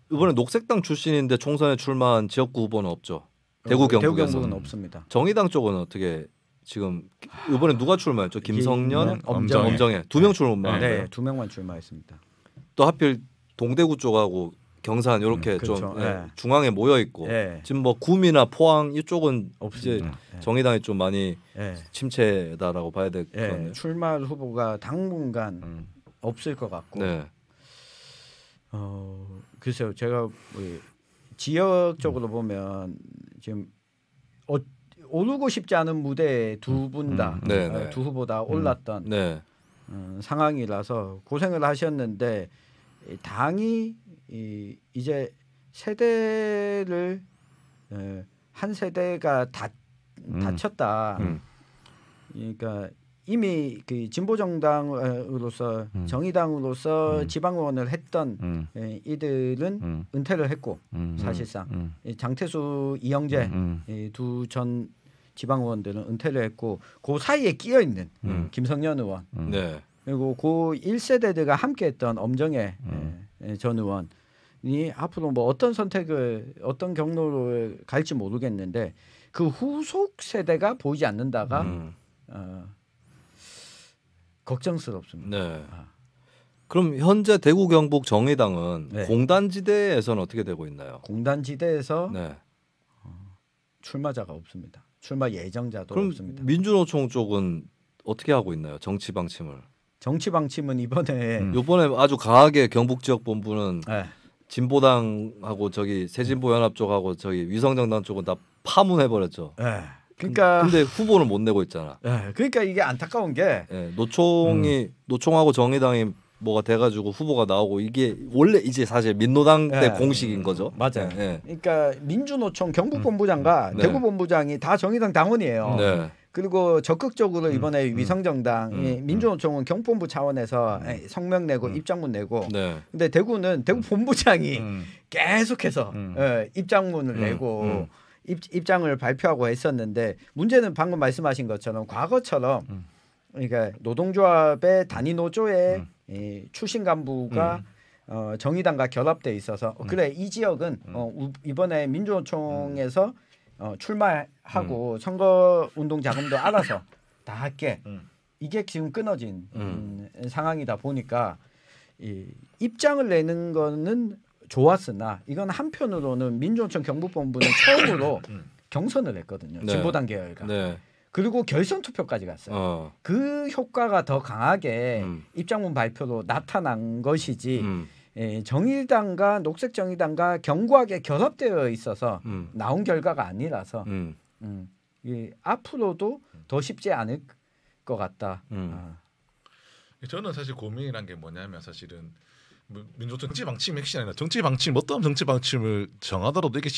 이번에 녹색당 출신인데 총선에 출마한 지역구 후보는 없죠. 대구 경북은 없습니다. 정의당 쪽은 어떻게? 지금 이번에 누가 출마했죠? 김성년, 엄정혜 2명 출마. 네, 2명만 출마했습니다. 또 하필 동대구 쪽하고 경산 이렇게 좀 중앙에 모여 있고 지금 뭐 구미나 포항 이쪽은 이제 정의당이 좀 많이 침체다라고 봐야 될 것 같네요. 출마 후보가 당분간 없을 것 같고. 글쎄요, 제가 지역적으로 보면 지금 오르고 싶지 않은 무대에 두 분 다, 두 후보 다 올랐던 상황이라서 고생을 하셨는데 당이 이제 세대를 한 세대가 다쳤다. 그러니까 이미 그 진보 정당으로서 정의당으로서 지방의원을 했던 이들은 은퇴를 했고 사실상 장태수, 이영재 두 전 지방의원들은 은퇴를 했고 그 사이에 끼어 있는 김성년 의원 그리고 그 1세대들과 함께했던 엄정혜 전 의원이 앞으로 뭐 어떤 선택을 어떤 경로를 갈지 모르겠는데 그 후속 세대가 보이지 않는다가 걱정스럽습니다. 그럼 현재 대구 경북 정의당은 공단지대에서는 어떻게 되고 있나요? 공단지대에서 출마자가 없습니다. 출마 예정자도 그럼 없습니다. 민주노총 쪽은 어떻게 하고 있나요? 정치 방침을. 정치 방침은 이번에 아주 강하게 경북 지역 본부는 네. 진보당하고 저기 새진보연합 쪽하고 저기 위성정당 쪽은 다 파문해 버렸죠. 네. 그러니까 근데 후보를 못 내고 있잖아. 네. 그러니까 이게 안타까운 게 노총하고 정의당이 뭐가 돼가지고 후보가 나오고 이게 원래 이제 사실 민노당 때 공식인 거죠. 맞아요. 그러니까 민주노총 경북본부장과 대구본부장이 다 정의당 당원이에요. 그리고 적극적으로 이번에 위성정당, 민주노총은 경본부 차원에서 성명 내고 입장문 내고, 근데 대구는 대구 본부장이 계속해서 입장문을 내고 입장을 발표하고 했었는데 문제는 방금 말씀하신 것처럼 과거처럼 그러니까 노동조합의 단위 노조의 출신 간부가 정의당과 결합돼 있어서 그래 이 지역은 이번에 민주노총에서 출마하고 선거운동 자금도 알아서 다 할게. 이게 지금 끊어진 상황이다 보니까 입장을 내는 거는 좋았으나 이건 한편으로는 민주노총 경북본부는 처음으로 경선을 했거든요. 진보당 계열과. 그리고 결선 투표까지 갔어요. 그 효과가 더 강하게 입장문 발표로 나타난 것이지 정의당과 녹색정의당과 견고하게 결합되어 있어서 나온 결과가 아니라서 앞으로도 더 쉽지 않을 것 같다. 저는 사실 고민이란 게 뭐냐면 사실은 민주노총 정치 방침이 핵심이 아니라 정치 방침 어떤 정치 방침을 정하더라도 이게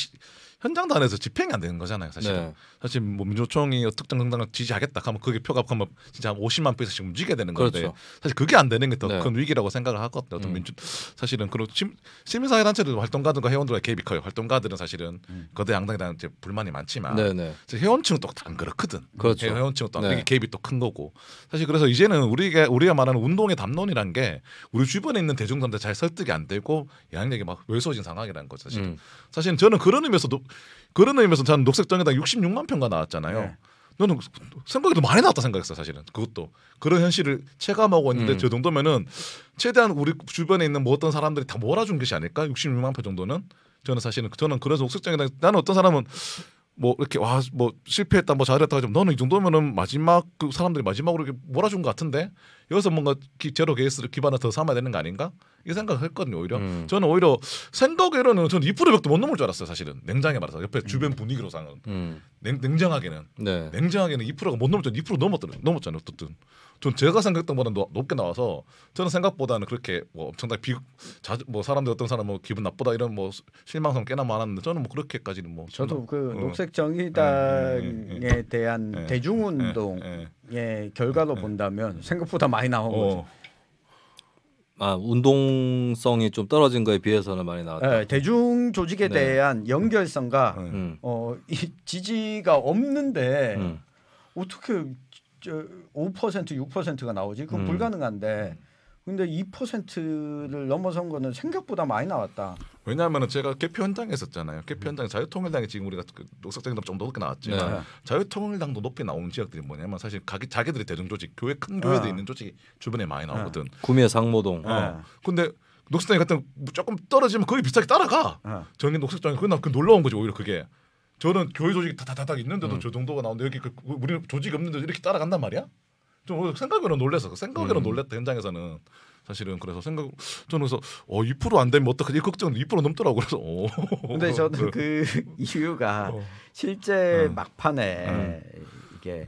현장 단에서 집행이 안 되는 거잖아요. 사실 사실 뭐 민주노총이 특정 정당을 지지하겠다 하면 그게 표가 하면 진짜 한 50만 표에서씩 움직여야 되는 건데 그렇죠. 사실 그게 안 되는 게 더 큰 위기라고 생각을 하거든요. 어떤 사실은 그리고 시민사회 단체들 활동가들과 회원들과 개입이 커요. 활동가들은 사실은 거대 양당에 대한 이제 불만이 많지만 회원층은 또 안 그렇거든. 그렇죠. 회원층은 또 이게 개입이 또 큰 거고 사실 그래서 이제는 우리가 말하는 운동의 담론이란 게 우리 주변에 있는 대중들한테 잘 설득이 안 되고 영향력이 막 왜소해진 상황이라는 거죠. 사실 저는 그런 의미에서 저는 녹색정의당 66만 표가 나왔잖아요. 저는 생각이 더 많이 나왔다 생각했어. 사실은 그것도 그런 현실을 체감하고 있는데 저 정도면은 최대한 우리 주변에 있는 뭐 어떤 사람들이 다 몰아준 것이 아닐까? 66만 표 정도는 저는 그래서 녹색정의당 나는 어떤 사람은 뭐 이렇게 뭐 실패했다 뭐 잘했다 하지만 너는 이 정도면은 마지막 그 사람들이 마지막으로 이렇게 몰아준 것 같은데 여기서 뭔가 제로 베이스를 기반을 더 삼아야 되는 거 아닌가 이 생각을 했거든요. 오히려 저는 오히려 생각으로는 저는 2%밖에 못 넘을 줄 알았어요. 사실은 냉정하게 말해서 옆에 주변 분위기로상은 냉정하게는 2%가 못 넘을 줄 2% 넘었잖아요. 어쨌든 전 제가 생각했던 것보다 높게 나와서 저는 생각보다는 그렇게 뭐 엄청나게 뭐 사람들 어떤 사람 뭐 기분 나쁘다 이런 뭐 실망성 꽤나 많았는데 저는 뭐 그렇게까지는 뭐 저도 그 녹색 정의당에 대한 대중운동의 결과로 본다면 생각보다 많이 나온 거죠. 운동성이 좀 떨어진 거에 비해서는 많이 나왔다. 대중 조직에 대한 연결성과 이 지지가 없는데 어떻게 5% 6%가 나오지? 그건 불가능한데. 근데 2%를 넘어선 거는 생각보다 많이 나왔다. 왜냐하면 제가 개표 현장에 있었잖아요. 개표 현장 자유통일당이 지금 우리가 녹색정의당 좀 높게 나왔지만 자유통일당도 높게 나온 지역들이 뭐냐면 사실 자기들이 대중조직 큰 교회도 있는 조직이 주변에 많이 나오거든. 구미의 상모동. 근데 녹색정의 같은 조금 떨어지면 거의 비슷하게 따라가. 정의 녹색정의 그 놀라운 거지 오히려 그게. 저는 교회 조직이 다다닥 있는데도 저 정도가 나오는데 여기 우리 조직이 없는데도 이렇게 따라간단 말이야? 좀 생각으로 놀랬어. 생각으로 놀랬다 현장에서는 사실은 그래서 저는 그래서 2% 안 되면 어떡하지? 걱정 2% 넘더라고 그래서. 근데 저는 그 이유가 실제 막판에 이게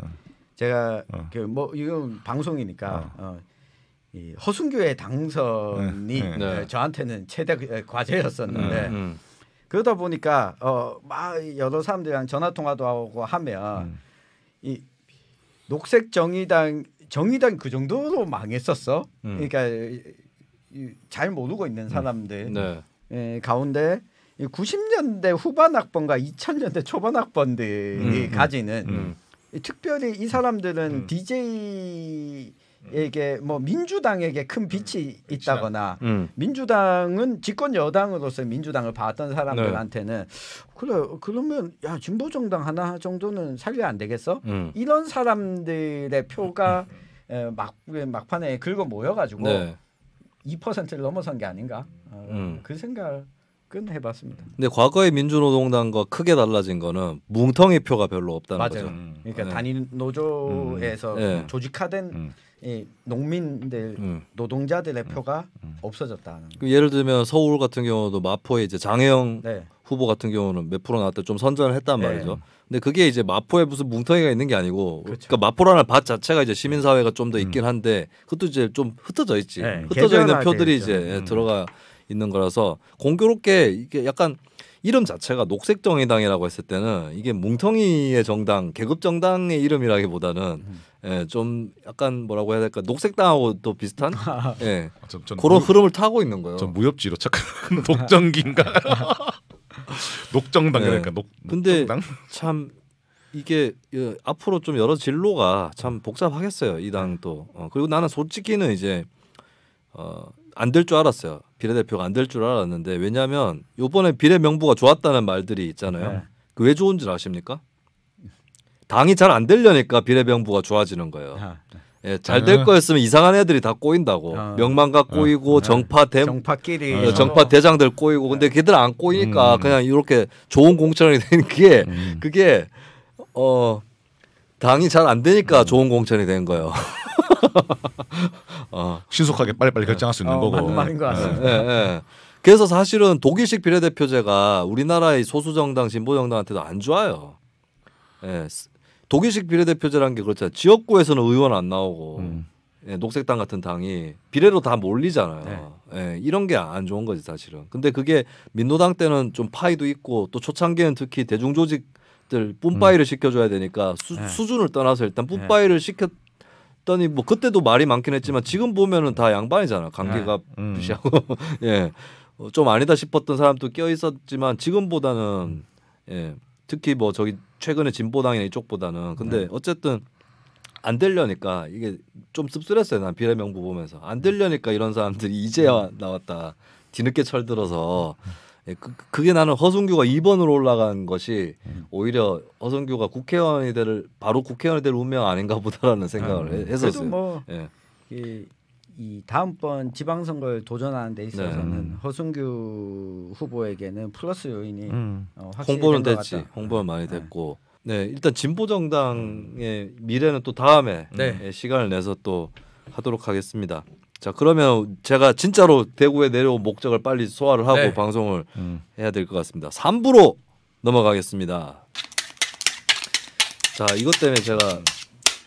제가 뭐 이건 방송이니까 이 허순교의 당선이 저한테는 최대 과제였었는데 그러다 보니까 막 여러 사람들이랑 전화 통화도 하고 하면 이 녹색 정의당 그 정도로 망했었어. 그러니까 잘 모르고 있는 사람들 가운데 90년대 후반 학번과 2000년대 초반 학번들이 가지는 특별히 이 사람들은 DJ에게 뭐 민주당에게 큰 빛이 있다거나 민주당은 집권 여당으로서 민주당을 봤던 사람들한테는 그러면 야 진보정당 하나 정도는 살려야 안 되겠어? 이런 사람들의 표가 막판에 긁어 모여가지고 2%를 넘어선 게 아닌가? 그 생각을 접근해봤습니다. 근데 과거의 민주노동당과 크게 달라진 거는 뭉텅이 표가 별로 없다는 맞아요. 거죠. 그러니까 단일 노조에서 조직화된 이 농민들 노동자들의 표가 없어졌다는. 예를 들면 서울 같은 경우도 마포에 이제 장혜영 후보 같은 경우는 몇 프로 나왔대 좀 선전을 했단 말이죠. 근데 그게 이제 마포에 무슨 뭉텅이가 있는 게 아니고, 그렇죠. 그러니까 마포라는 밭 자체가 이제 시민사회가 좀 더 있긴 한데 그것도 이제 좀 흩어져 있지. 흩어져 있는 표들이 이제 들어가 있는 거라서 공교롭게 이게 약간 이름 자체가 녹색정의당이라고 했을 때는 이게 뭉텅이의 정당, 계급 정당의 이름이라기보다는 좀 약간 뭐라고 해야 될까, 녹색당하고 또 비슷한 그런 흐름을 타고 있는 거예요. 전 무협지로 착한 녹정기인가? 녹정당 그러니까 근데 녹정당? 참 이게 앞으로 좀 여러 진로가 참 복잡하겠어요. 이 당도. 그리고 나는 솔직히는 이제 안 될 줄 알았어요. 비례대표가 안 될 줄 알았는데, 왜냐하면 이번에 비례 명부가 좋았다는 말들이 있잖아요. 그 왜 좋은 줄 아십니까? 당이 잘 안 되려니까 비례 명부가 좋아지는 거예요. 잘 될 거였으면 이상한 애들이 다 꼬인다고. 명망가 꼬이고 정파끼리 정파 대장들 꼬이고. 근데 걔들 안 꼬이니까 그냥 이렇게 좋은 공천이 되는 게 그게 당이 잘 안 되니까 좋은 공천이 된 거예요. 신속하게 빨리빨리 결정할 수 있는 거고. 맞는 말인 것 같습니다. 그래서 사실은 독일식 비례대표제가 우리나라의 소수정당 진보정당한테도 안 좋아요. 독일식 비례대표제라는 게 그렇잖아요. 지역구에서는 의원 안 나오고 녹색당 같은 당이 비례로 다 몰리잖아요. 이런 게 안 좋은 거지 사실은. 근데 그게 민노당 때는 좀 파이도 있고, 또 초창기에는 특히 대중조직들 뿜빠이를 시켜줘야 되니까 수준을 떠나서 일단 뿜빠이를 시켰더니 뭐 그때도 말이 많긴 했지만 지금 보면은 다 양반이잖아. 관계가 무시하고 좀 아니다 싶었던 사람도 껴 있었지만 지금보다는 특히 뭐 저기 최근에 진보당이나 이쪽보다는. 근데 어쨌든 안 되려니까 이게 좀 씁쓸했어요. 난 비례 명부 보면서 안 되려니까 이런 사람들이 이제야 나왔다. 뒤늦게 철들어서. 그게 나는 허순규가 2번으로 올라간 것이 오히려 허순규가 바로 국회의원이 될 운명 아닌가 보다라는 생각을 했었어요. 그래도 뭐 이 다음번 지방선거를 도전하는 데 있어서는 허순규 후보에게는 플러스 요인이 확실히 홍보는 된 것 됐지. 같다. 홍보는 많이 됐고. 일단 진보정당의 미래는 또 다음에 시간을 내서 또 하도록 하겠습니다. 자, 그러면 제가 진짜로 대구에 내려온 목적을 빨리 소화를 하고 방송을 해야 될 것 같습니다. 3부로 넘어가겠습니다. 자, 이것 때문에 제가